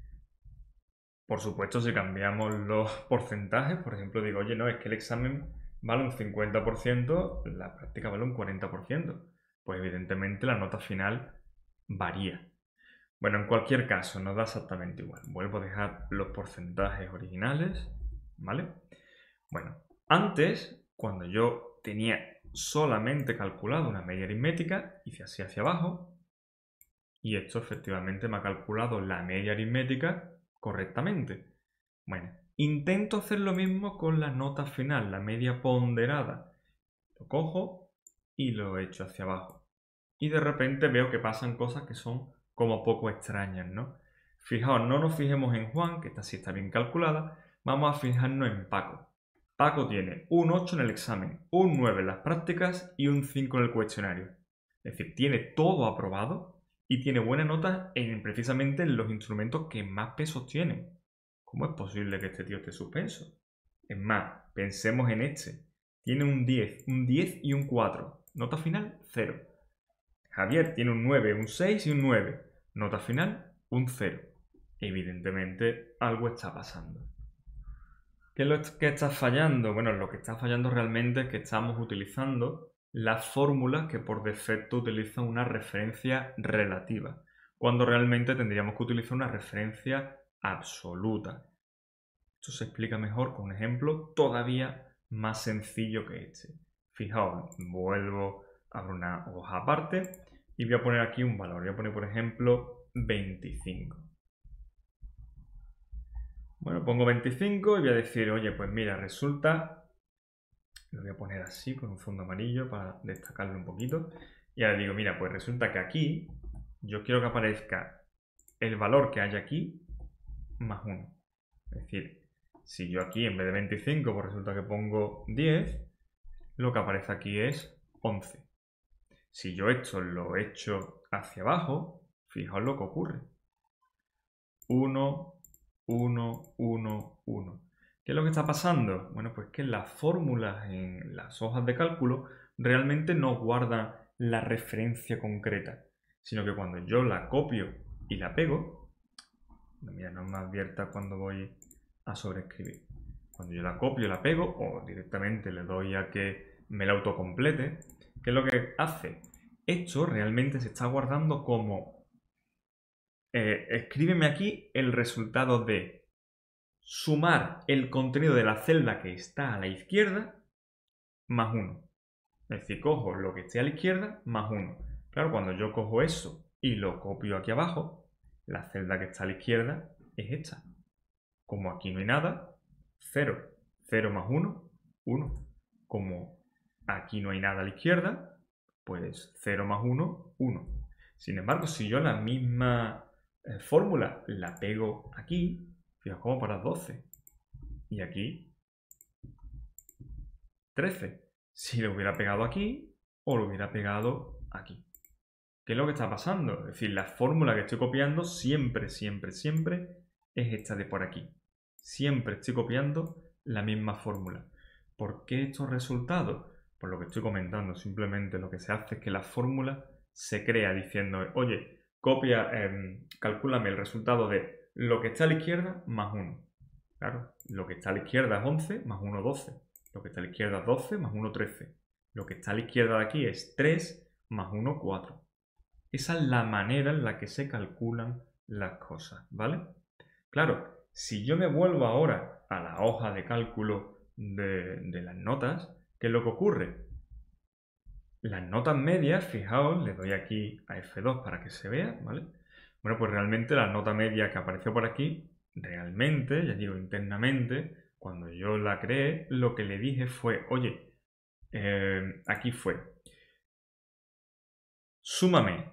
Por supuesto, si cambiamos los porcentajes, por ejemplo, digo, oye, no, es que el examen vale un 50%, la práctica vale un 40%. Pues evidentemente la nota final varía. Bueno, en cualquier caso, nos da exactamente igual. Vuelvo a dejar los porcentajes originales, ¿vale? Bueno, antes, cuando yo tenía solamente calculado una media aritmética, hice así hacia abajo, y esto efectivamente me ha calculado la media aritmética correctamente. Bueno, intento hacer lo mismo con la nota final, la media ponderada. Lo cojo y lo echo hacia abajo. Y de repente veo que pasan cosas que son como poco extrañas, ¿no? Fijaos, no nos fijemos en Juan, que esta sí está bien calculada, vamos a fijarnos en Paco. Paco tiene un 8 en el examen, un 9 en las prácticas y un 5 en el cuestionario. Es decir, tiene todo aprobado y tiene buenas notas precisamente en los instrumentos que más pesos tienen. ¿Cómo es posible que este tío esté suspenso? Es más, pensemos en este. Tiene un 10 y un 4. Nota final, 0. Javier tiene un 9, un 6 y un 9. Nota final, un 0. Evidentemente, algo está pasando. ¿Qué es lo que está fallando? Bueno, lo que está fallando realmente es que estamos utilizando las fórmulas que por defecto utilizan una referencia relativa, cuando realmente tendríamos que utilizar una referencia absoluta. Esto se explica mejor con un ejemplo todavía más sencillo que este. Fijaos, vuelvo a abrir una hoja aparte y voy a poner aquí un valor. Voy a poner, por ejemplo, 25. Bueno, pongo 25 y voy a decir, oye, pues mira, resulta... Lo voy a poner así, con un fondo amarillo para destacarlo un poquito. Y ahora digo, mira, pues resulta que aquí yo quiero que aparezca el valor que hay aquí más 1. Es decir, si yo aquí en vez de 25, pues resulta que pongo 10, lo que aparece aquí es 11. Si yo esto lo echo hacia abajo, fijaos lo que ocurre. 1, 1, 1, 1. ¿Qué es lo que está pasando? Bueno, pues que las fórmulas en las hojas de cálculo realmente no guardan la referencia concreta, sino que cuando yo la copio y la pego, mira, no me advierta cuando voy a sobreescribir. Cuando yo la copio y la pego, o directamente le doy a que me la autocomplete, ¿qué es lo que hace? Esto realmente se está guardando como escríbeme aquí el resultado de sumar el contenido de la celda que está a la izquierda más 1. Es decir, cojo lo que esté a la izquierda más 1. Claro, cuando yo cojo eso y lo copio aquí abajo, la celda que está a la izquierda es esta. Como aquí no hay nada, 0. 0 más 1, 1. Como aquí no hay nada a la izquierda, pues 0 más 1, 1. Sin embargo, si yo la misma fórmula la pego aquí, fijaos cómo para 12. Y aquí 13. Si lo hubiera pegado aquí o lo hubiera pegado aquí. ¿Qué es lo que está pasando? Es decir, la fórmula que estoy copiando siempre, siempre, siempre es esta de por aquí. Siempre estoy copiando la misma fórmula. ¿Por qué estos resultados? Por lo que estoy comentando, simplemente lo que se hace es que la fórmula se crea diciendo, oye, calcúlame el resultado de lo que está a la izquierda más 1. Claro, lo que está a la izquierda es 11 más 1, 12. Lo que está a la izquierda es 12 más 1, 13. Lo que está a la izquierda de aquí es 3 más 1, 4. Esa es la manera en la que se calculan las cosas, ¿vale? Claro, si yo me vuelvo ahora a la hoja de cálculo de las notas, ¿qué es lo que ocurre? Las notas medias, fijaos, le doy aquí a F2 para que se vea, ¿vale? Bueno, pues realmente la nota media que apareció por aquí, realmente, ya digo, internamente, cuando yo la creé, lo que le dije fue, oye, aquí fue, súmame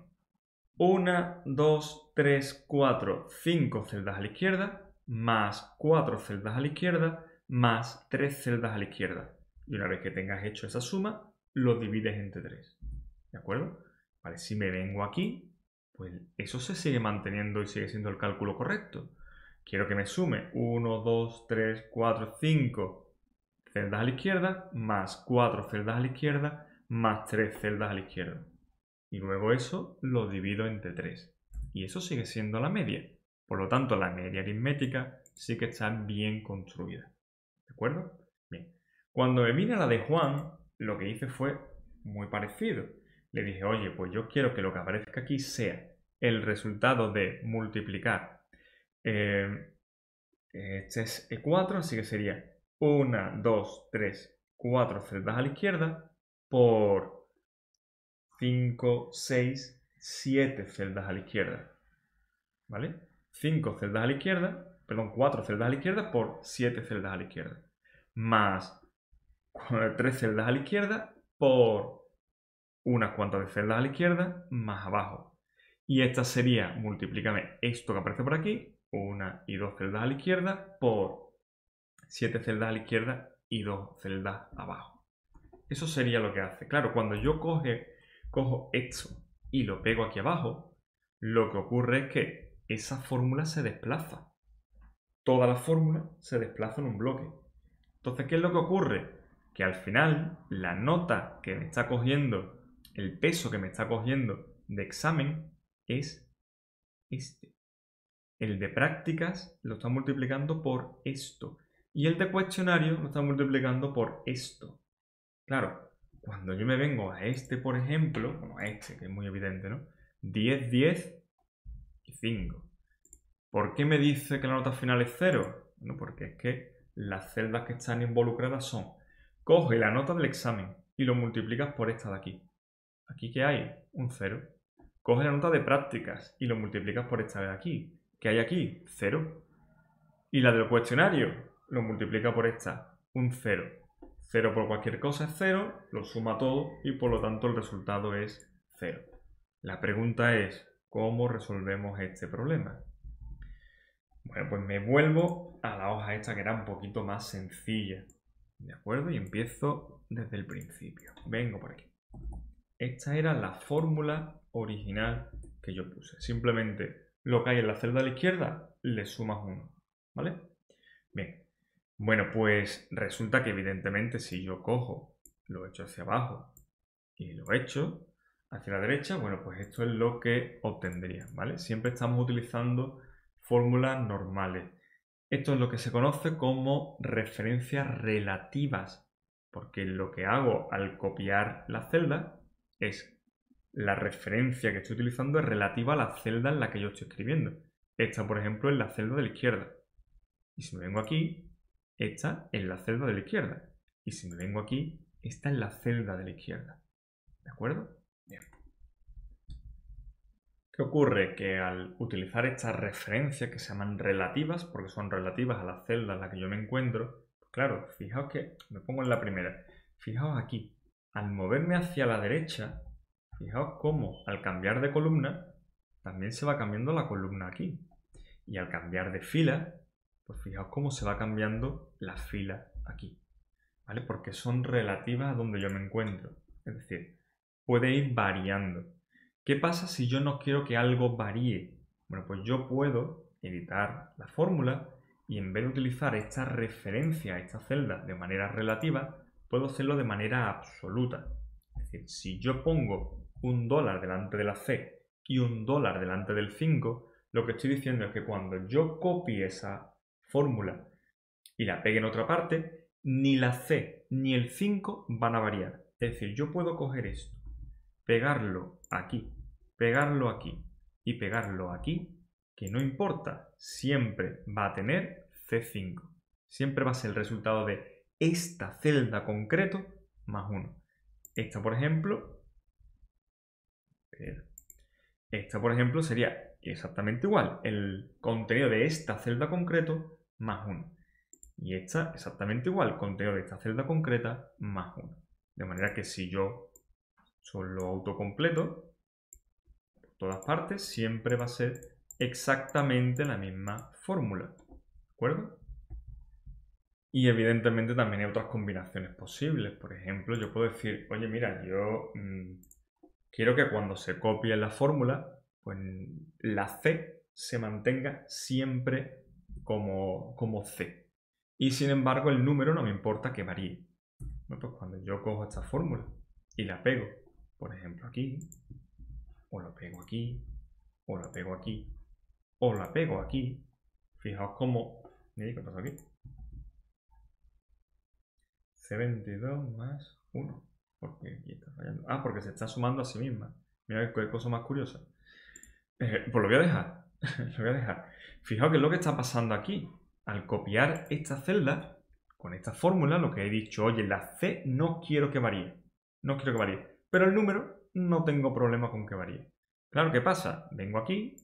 1, 2, 3, 4, 5 celdas a la izquierda, más 4 celdas a la izquierda, más 3 celdas a la izquierda. Y una vez que tengas hecho esa suma, lo divides entre 3. ¿De acuerdo? Vale, si me vengo aquí, pues eso se sigue manteniendo y sigue siendo el cálculo correcto. Quiero que me sume 1, 2, 3, 4, 5 celdas a la izquierda, más 4 celdas a la izquierda, más 3 celdas a la izquierda. Y luego eso lo divido entre 3. Y eso sigue siendo la media. Por lo tanto, la media aritmética sí que está bien construida. ¿De acuerdo? Bien. Cuando me vine a la de Juan, lo que hice fue muy parecido. Le dije, oye, pues yo quiero que lo que aparezca aquí sea el resultado de multiplicar. Este es E4, así que sería 1, 2, 3, 4 celdas a la izquierda por 5, 6, 7 celdas a la izquierda. ¿Vale? 5 celdas a la izquierda, perdón, 4 celdas a la izquierda por 7 celdas a la izquierda. Más 3 celdas a la izquierda por unas cuantas de celdas a la izquierda más abajo. Y esta sería, multiplícame esto que aparece por aquí, 1 y 2 celdas a la izquierda por 7 celdas a la izquierda y 2 celdas abajo. Eso sería lo que hace. Claro, cuando yo cojo esto y lo pego aquí abajo, lo que ocurre es que esa fórmula se desplaza. Toda la fórmula se desplaza en un bloque. Entonces, ¿qué es lo que ocurre? Que al final la nota que me está cogiendo, el peso que me está cogiendo de examen es este. El de prácticas lo está multiplicando por esto. Y el de cuestionario lo está multiplicando por esto. Claro, cuando yo me vengo a este, por ejemplo, bueno, a este, que es muy evidente, ¿no? 10, 10 y 5. ¿Por qué me dice que la nota final es 0? Bueno, porque es que las celdas que están involucradas son, coge la nota del examen y lo multiplicas por esta de aquí. ¿Aquí qué hay? Un 0. Coge la nota de prácticas y lo multiplicas por esta de aquí. ¿Qué hay aquí? 0. Y la del cuestionario lo multiplica por esta. Un 0. 0 por cualquier cosa es 0, lo suma todo y por lo tanto el resultado es 0. La pregunta es, ¿cómo resolvemos este problema? Bueno, pues me vuelvo a la hoja esta que era un poquito más sencilla. ¿De acuerdo? Y empiezo desde el principio. Vengo por aquí. Esta era la fórmula original que yo puse. Simplemente lo que hay en la celda de la izquierda le sumas 1. ¿Vale? Bien. Bueno, pues resulta que evidentemente si yo cojo, lo echo hacia abajo y lo echo hacia la derecha, bueno, pues esto es lo que obtendría, ¿vale? Siempre estamos utilizando fórmulas normales. Esto es lo que se conoce como referencias relativas, porque lo que hago al copiar la celda es la referencia que estoy utilizando es relativa a la celda en la que yo estoy escribiendo. Esta, por ejemplo, es la celda de la izquierda. Y si me vengo aquí, esta es la celda de la izquierda. Y si me vengo aquí, esta es la celda de la izquierda. ¿De acuerdo? Bien. ¿Qué ocurre? Que al utilizar estas referencias que se llaman relativas, porque son relativas a la celda en la que yo me encuentro, pues claro, fijaos que me pongo en la primera. Fijaos aquí, al moverme hacia la derecha, fijaos cómo al cambiar de columna, también se va cambiando la columna aquí. Y al cambiar de fila, pues fijaos cómo se va cambiando la fila aquí. ¿Vale? Porque son relativas a donde yo me encuentro. Es decir, puede ir variando. ¿Qué pasa si yo no quiero que algo varíe? Bueno, pues yo puedo editar la fórmula y en vez de utilizar esta referencia a esta celda de manera relativa, puedo hacerlo de manera absoluta. Es decir, si yo pongo $1 delante de la C y $1 delante del 5, lo que estoy diciendo es que cuando yo copie esa fórmula y la pegue en otra parte, ni la C ni el 5 van a variar. Es decir, yo puedo coger esto, pegarlo aquí y pegarlo aquí, que no importa, siempre va a tener C5. Siempre va a ser el resultado de esta celda concreto más 1. Esta, por ejemplo, sería exactamente igual. El contenido de esta celda concreto más 1. Y esta exactamente igual, contenido de esta celda concreta más 1. De manera que si yo solo autocompleto, por todas partes, siempre va a ser exactamente la misma fórmula. ¿De acuerdo? Y evidentemente también hay otras combinaciones posibles. Por ejemplo, yo puedo decir, oye, mira, yo quiero que cuando se copie la fórmula, pues la C se mantenga siempre como C. Y sin embargo, el número no me importa que varíe. Bueno, pues cuando yo cojo esta fórmula y la pego, por ejemplo, aquí, o la pego aquí, o la pego aquí, o la pego aquí. Fijaos cómo... ¿Qué pasa aquí? C22 más 1. ¿Por qué aquí está fallando? Ah, porque se está sumando a sí misma. Mira qué cosa más curiosa. Pues lo voy a dejar. Lo voy a dejar. Fijaos qué es lo que está pasando aquí. Al copiar esta celda, con esta fórmula, lo que he dicho, oye, la C no quiero que varíe. No quiero que varíe. Pero el número no tengo problema con que varíe. Claro, ¿qué pasa? Vengo aquí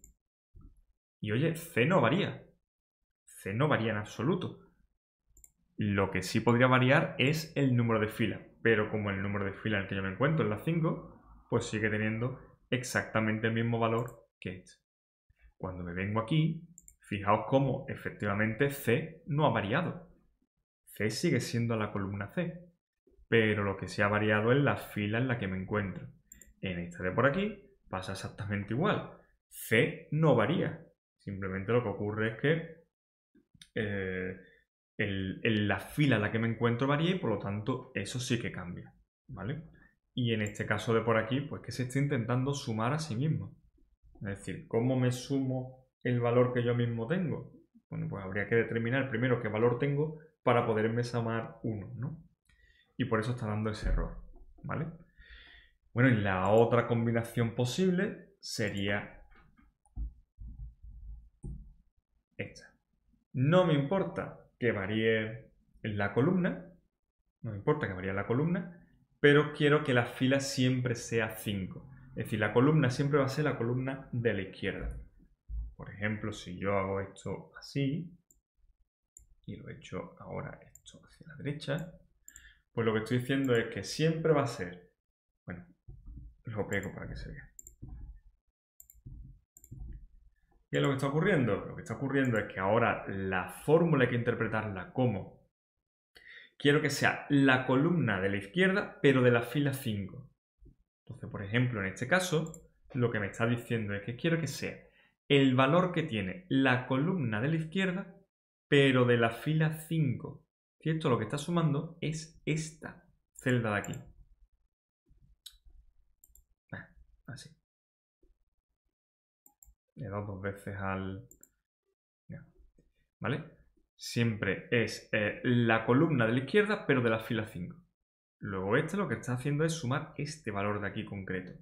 y, oye, C no varía. C no varía en absoluto. Lo que sí podría variar es el número de filas, pero como el número de filas en el que yo me encuentro es la 5, pues sigue teniendo exactamente el mismo valor que este. Cuando me vengo aquí, fijaos cómo efectivamente C no ha variado. C sigue siendo la columna C, pero lo que sí ha variado es la fila en la que me encuentro. En esta de por aquí pasa exactamente igual. C no varía. Simplemente lo que ocurre es que la fila en la que me encuentro varía y por lo tanto eso sí que cambia, ¿vale? Y en este caso de por aquí, pues que se está intentando sumar a sí mismo. Es decir, ¿cómo me sumo el valor que yo mismo tengo? Bueno, pues habría que determinar primero qué valor tengo para poderme sumar 1, ¿no? Y por eso está dando ese error, ¿vale? Bueno, y la otra combinación posible sería esta. No me importa que varíe la columna, no me importa que varíe la columna, pero quiero que la fila siempre sea 5. Es decir, la columna siempre va a ser la columna de la izquierda. Por ejemplo, si yo hago esto así, y lo he hecho ahora esto hacia la derecha, pues lo que estoy diciendo es que siempre va a ser, bueno, lo pego para que se vea. ¿Qué es lo que está ocurriendo? Lo que está ocurriendo es que ahora la fórmula hay que interpretarla como quiero que sea la columna de la izquierda, pero de la fila 5. Entonces, por ejemplo, en este caso, lo que me está diciendo es que quiero que sea el valor que tiene la columna de la izquierda, pero de la fila 5. Y esto lo que está sumando es esta celda de aquí. Así. Le he dado 2 veces al... ¿Vale? Siempre es la columna de la izquierda, pero de la fila 5. Luego este lo que está haciendo es sumar este valor de aquí concreto.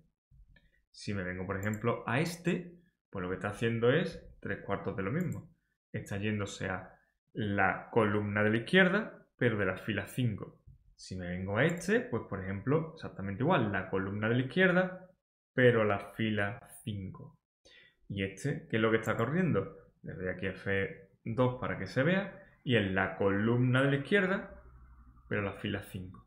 Si me vengo, por ejemplo, a este, pues lo que está haciendo es 3/4 de lo mismo. Está yéndose a la columna de la izquierda, pero de la fila 5. Si me vengo a este, pues por ejemplo, exactamente igual, la columna de la izquierda, pero la fila 5. Y este, ¿qué es lo que está corriendo? Le doy aquí F2 para que se vea, y en la columna de la izquierda, pero la fila 5.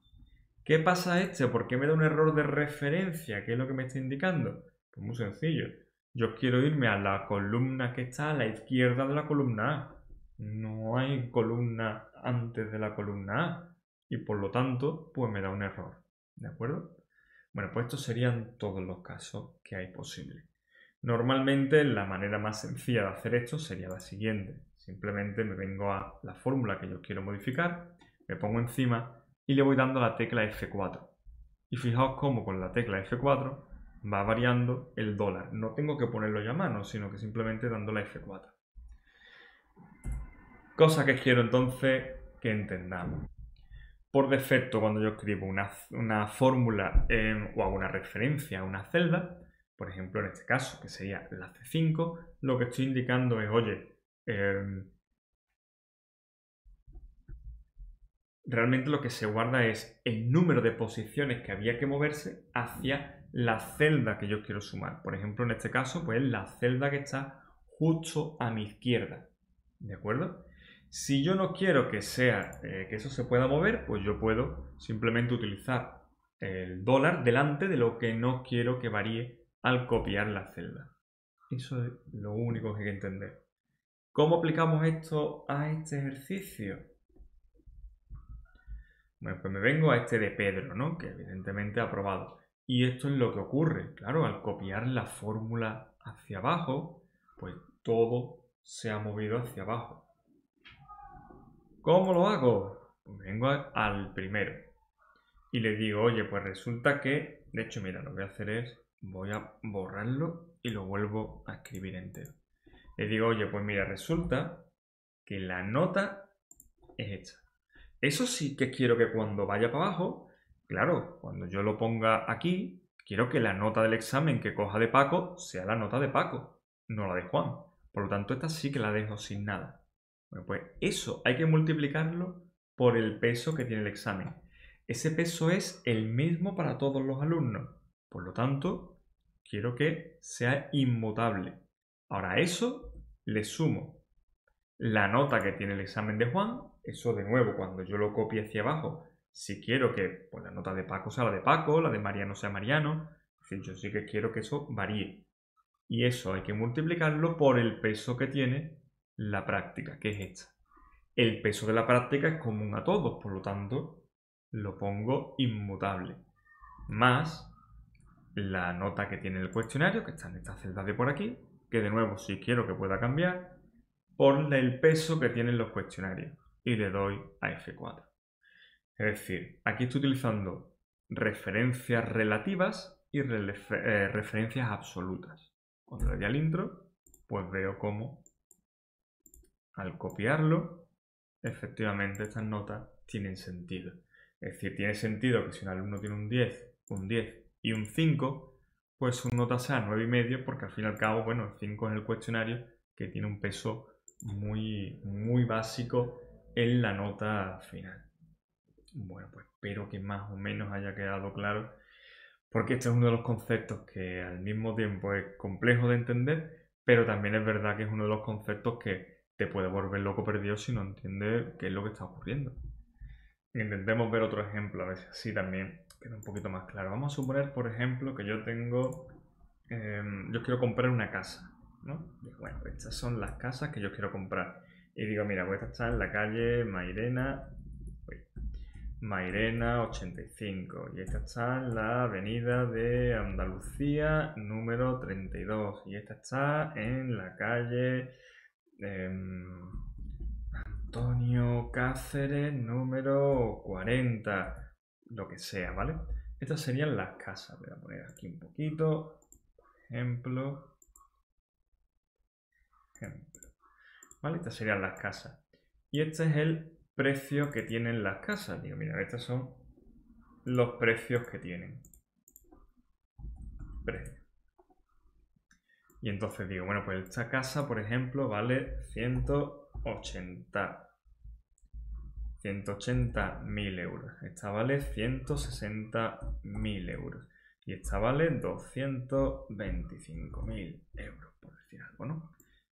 ¿Qué pasa a este? ¿Por qué me da un error de referencia? ¿Qué es lo que me está indicando? Pues muy sencillo. Yo quiero irme a la columna que está a la izquierda de la columna A. No hay columna antes de la columna A. Y por lo tanto, pues me da un error. ¿De acuerdo? Bueno, pues estos serían todos los casos que hay posibles. Normalmente la manera más sencilla de hacer esto sería la siguiente. Simplemente me vengo a la fórmula que yo quiero modificar, me pongo encima y le voy dando la tecla F4. Y fijaos cómo con la tecla F4 va variando el dólar. No tengo que ponerlo ya a mano, sino que simplemente dando la F4. Cosa que quiero entonces que entendamos. Por defecto, cuando yo escribo una fórmula o hago una referencia a una celda, por ejemplo en este caso, que sería la C5, lo que estoy indicando es, oye, realmente lo que se guarda es el número de posiciones que había que moverse hacia la celda que yo quiero sumar. Por ejemplo, en este caso, pues la celda que está justo a mi izquierda. ¿De acuerdo? Si yo no quiero que sea que eso se pueda mover, pues yo puedo simplemente utilizar el dólar delante de lo que no quiero que varíe al copiar la celda. Eso es lo único que hay que entender. ¿Cómo aplicamos esto a este ejercicio? Bueno, pues me vengo a este de Pedro, ¿no? Que evidentemente ha aprobado. Y esto es lo que ocurre. Claro, al copiar la fórmula hacia abajo, pues todo se ha movido hacia abajo. ¿Cómo lo hago? Pues vengo al primero. y le digo, oye, pues resulta que, de hecho, mira, lo que voy a hacer es, voy a borrarlo y lo vuelvo a escribir entero. Le digo, oye, pues mira, resulta que la nota es esta. Eso sí que quiero que cuando vaya para abajo, claro, cuando yo lo ponga aquí, quiero que la nota del examen que coja de Paco sea la nota de Paco, no la de Juan. Por lo tanto, esta sí que la dejo sin nada. Bueno, pues eso hay que multiplicarlo por el peso que tiene el examen. Ese peso es el mismo para todos los alumnos. Por lo tanto, quiero que sea inmutable. Ahora a eso le sumo la nota que tiene el examen de Juan. Eso de nuevo, cuando yo lo copie hacia abajo, si quiero que pues, la nota de Paco sea la de Paco, la de Mariano sea Mariano, es decir, yo sí que quiero que eso varíe. Y eso hay que multiplicarlo por el peso que tiene la práctica, que es esta. El peso de la práctica es común a todos, por lo tanto, lo pongo inmutable. Más la nota que tiene el cuestionario, que está en esta celda de por aquí, que de nuevo, si quiero que pueda cambiar, por el peso que tienen los cuestionarios. Y le doy a F4. Es decir, aquí estoy utilizando referencias relativas y referencias absolutas. Cuando le doy al intro, pues veo cómo al copiarlo, efectivamente estas notas tienen sentido. Es decir, tiene sentido que si un alumno tiene un 10 y un 5, pues su nota sea 9,5, porque al fin y al cabo, bueno, el 5 es el cuestionario que tiene un peso muy, muy básico en la nota final. Bueno, pues espero que más o menos haya quedado claro, porque este es uno de los conceptos que al mismo tiempo es complejo de entender, pero también es verdad que es uno de los conceptos que te puede volver loco perdido si no entiendes qué es lo que está ocurriendo. Intentemos ver otro ejemplo, a ver si así también queda un poquito más claro. Vamos a suponer, por ejemplo, que yo quiero comprar una casa, ¿no? Bueno, estas son las casas que yo quiero comprar. Y digo, mira, pues esta está en la calle Mairena 85 y esta está en la avenida de Andalucía número 32 y esta está en la calle Antonio Cáceres número 40, lo que sea, ¿vale? Estas serían las casas. Voy a poner aquí un poquito, ejemplo, ¿vale? Estas serían las casas y este es el precio que tienen las casas. Digo, mira, estos son los precios que tienen. Y entonces digo, bueno, pues esta casa, por ejemplo, vale 180.000 euros. Esta vale 160.000 euros. Y esta vale 225.000 euros, por decir algo, ¿no?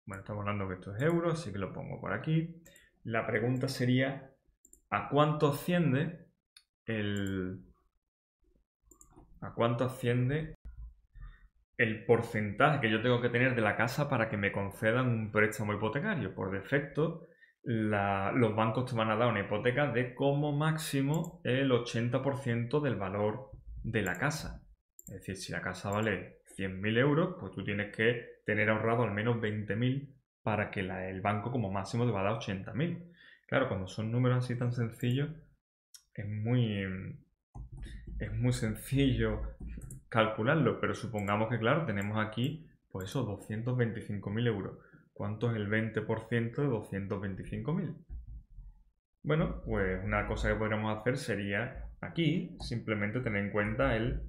Bueno, estamos hablando que esto es euros, así que lo pongo por aquí. La pregunta sería, ¿a cuánto asciende el porcentaje que yo tengo que tener de la casa para que me concedan un préstamo hipotecario? Por defecto, los bancos te van a dar una hipoteca de como máximo el 80% del valor de la casa. Es decir, si la casa vale 100.000 euros, pues tú tienes que tener ahorrado al menos 20.000 para que el banco como máximo te va a dar 80.000. Claro, cuando son números así tan sencillos, es muy sencillo calcularlo, pero supongamos que, claro, tenemos aquí, pues eso, 225.000 euros. ¿Cuánto es el 20% de 225.000? Bueno, pues una cosa que podríamos hacer sería aquí simplemente tener en cuenta el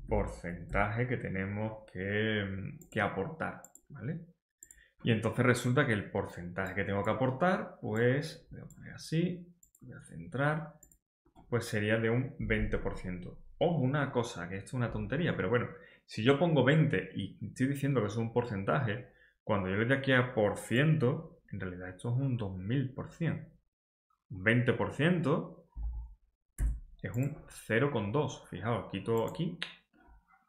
porcentaje que tenemos que aportar, ¿vale? Y entonces resulta que el porcentaje que tengo que aportar, pues, voy a poner así, voy a centrar, pues sería de un 20%. O una cosa, que esto es una tontería, pero bueno, si yo pongo 20 y estoy diciendo que es un porcentaje, cuando yo le doy aquí a por ciento, en realidad esto es un 2000%. Un 20% es un 0,2. Fijaos, quito aquí,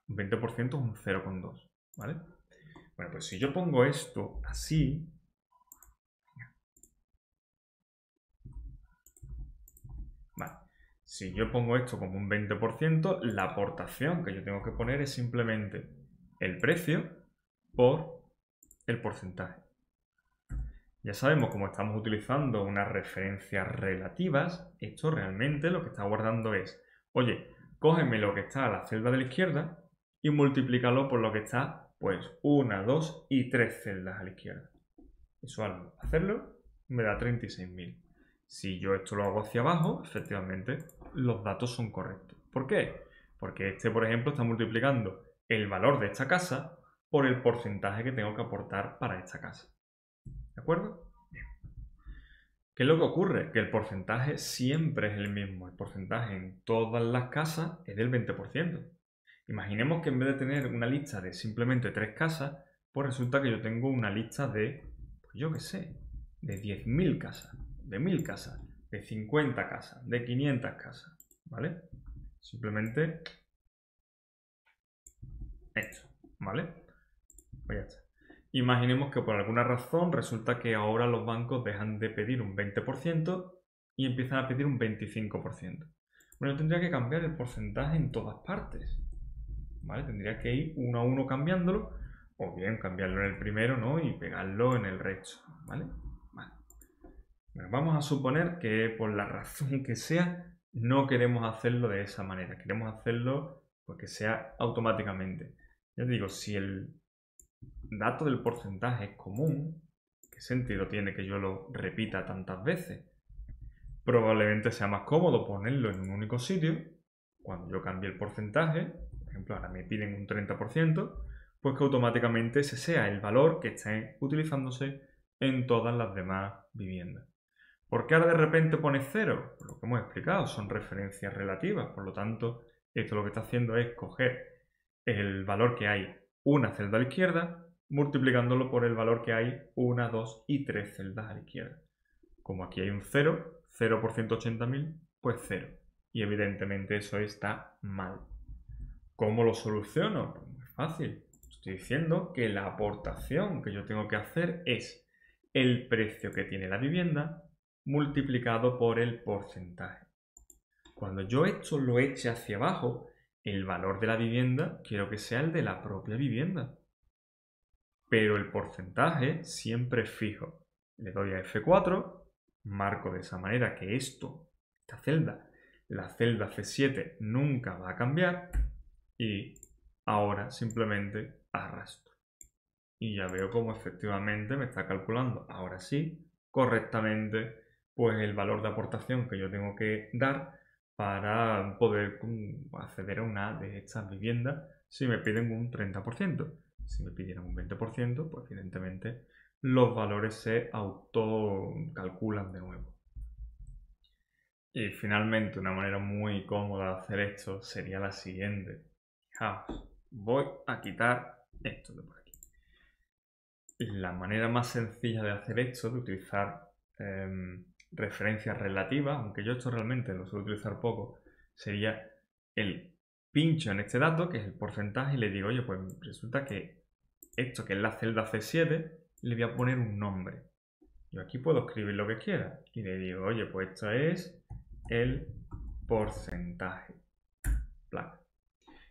un 20% es un 0,2, ¿vale? Bueno, pues si yo pongo esto así, vale. Si yo pongo esto como un 20%, la aportación que yo tengo que poner es simplemente el precio por el porcentaje. Ya sabemos, como estamos utilizando unas referencias relativas, esto realmente lo que está guardando es Oye, cógeme lo que está a la celda de la izquierda y multiplícalo por lo que está, pues, 1, 2 y 3 celdas a la izquierda. Eso al hacerlo me da 36.000. Si yo esto lo hago hacia abajo, efectivamente, los datos son correctos. ¿Por qué? Porque este, por ejemplo, está multiplicando el valor de esta casa por el porcentaje que tengo que aportar para esta casa. ¿De acuerdo? Bien. ¿Qué es lo que ocurre? Que el porcentaje siempre es el mismo. El porcentaje en todas las casas es del 20%. Imaginemos que en vez de tener una lista de simplemente 3 casas, pues resulta que yo tengo una lista de, pues yo qué sé, de 10.000 casas, de 1.000 casas, de 50 casas, de 500 casas, ¿vale? Simplemente esto, ¿vale? Pues ya está. Imaginemos que por alguna razón resulta que ahora los bancos dejan de pedir un 20% y empiezan a pedir un 25%. Bueno, yo tendría que cambiar el porcentaje en todas partes, ¿vale? Tendría que ir uno a uno cambiándolo, o bien cambiarlo en el primero, ¿no? Y pegarlo en el resto, ¿vale? Vale. Bueno, vamos a suponer que por la razón que sea, no queremos hacerlo de esa manera. Queremos hacerlo porque sea automáticamente. Ya digo, si el dato del porcentaje es común, ¿qué sentido tiene que yo lo repita tantas veces? Probablemente sea más cómodo ponerlo en un único sitio. Cuando yo cambie el porcentaje, por ejemplo, ahora me piden un 30%, pues que automáticamente ese sea el valor que esté utilizándose en todas las demás viviendas. ¿Por qué ahora de repente pone 0? Por lo que hemos explicado, son referencias relativas, por lo tanto, esto lo que está haciendo es coger el valor que hay una celda a la izquierda, multiplicándolo por el valor que hay 1, 2 y 3 celdas a la izquierda. Como aquí hay un 0, 0 por 180.000, pues 0. Y evidentemente eso está mal. ¿Cómo lo soluciono? Pues muy fácil. Estoy diciendo que la aportación que yo tengo que hacer es el precio que tiene la vivienda multiplicado por el porcentaje. Cuando yo esto lo eche hacia abajo, el valor de la vivienda quiero que sea el de la propia vivienda. Pero el porcentaje siempre es fijo. Le doy a F4, marco de esa manera que esta celda, la celda C7 nunca va a cambiar y ahora simplemente arrastro. Y ya veo cómo efectivamente me está calculando, ahora sí, correctamente, pues el valor de aportación que yo tengo que dar para poder acceder a una de estas viviendas si me piden un 30%. Si me pidieran un 20%, pues evidentemente los valores se autocalculan de nuevo. Y finalmente, una manera muy cómoda de hacer esto sería la siguiente. Fijaos, voy a quitar esto de por aquí. La manera más sencilla de hacer esto, de utilizar referencias relativas, aunque yo esto realmente lo suelo utilizar poco, sería el pincho en este dato, que es el porcentaje, y le digo, oye, pues resulta que esto, que es la celda C7, le voy a poner un nombre. Yo aquí puedo escribir lo que quiera y le digo, oye, pues esto es el porcentaje. Placa.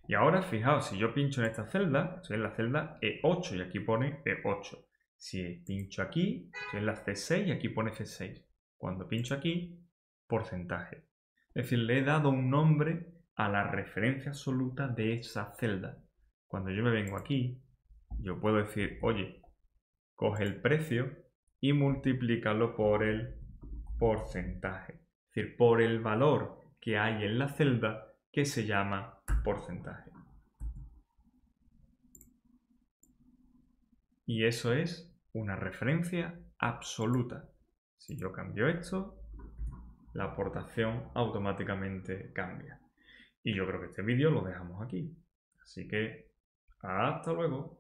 Y ahora, fijaos, si yo pincho en esta celda, estoy en la celda E8 y aquí pone E8. Si pincho aquí, estoy en la C6 y aquí pone C6. Cuando pincho aquí, porcentaje. Es decir, le he dado un nombre a la referencia absoluta de esa celda. Cuando yo me vengo aquí, yo puedo decir, oye, coge el precio y multiplícalo por el porcentaje. Es decir, por el valor que hay en la celda que se llama porcentaje. Y eso es una referencia absoluta. Si yo cambio esto, la aportación automáticamente cambia. Y yo creo que este vídeo lo dejamos aquí. Así que hasta luego.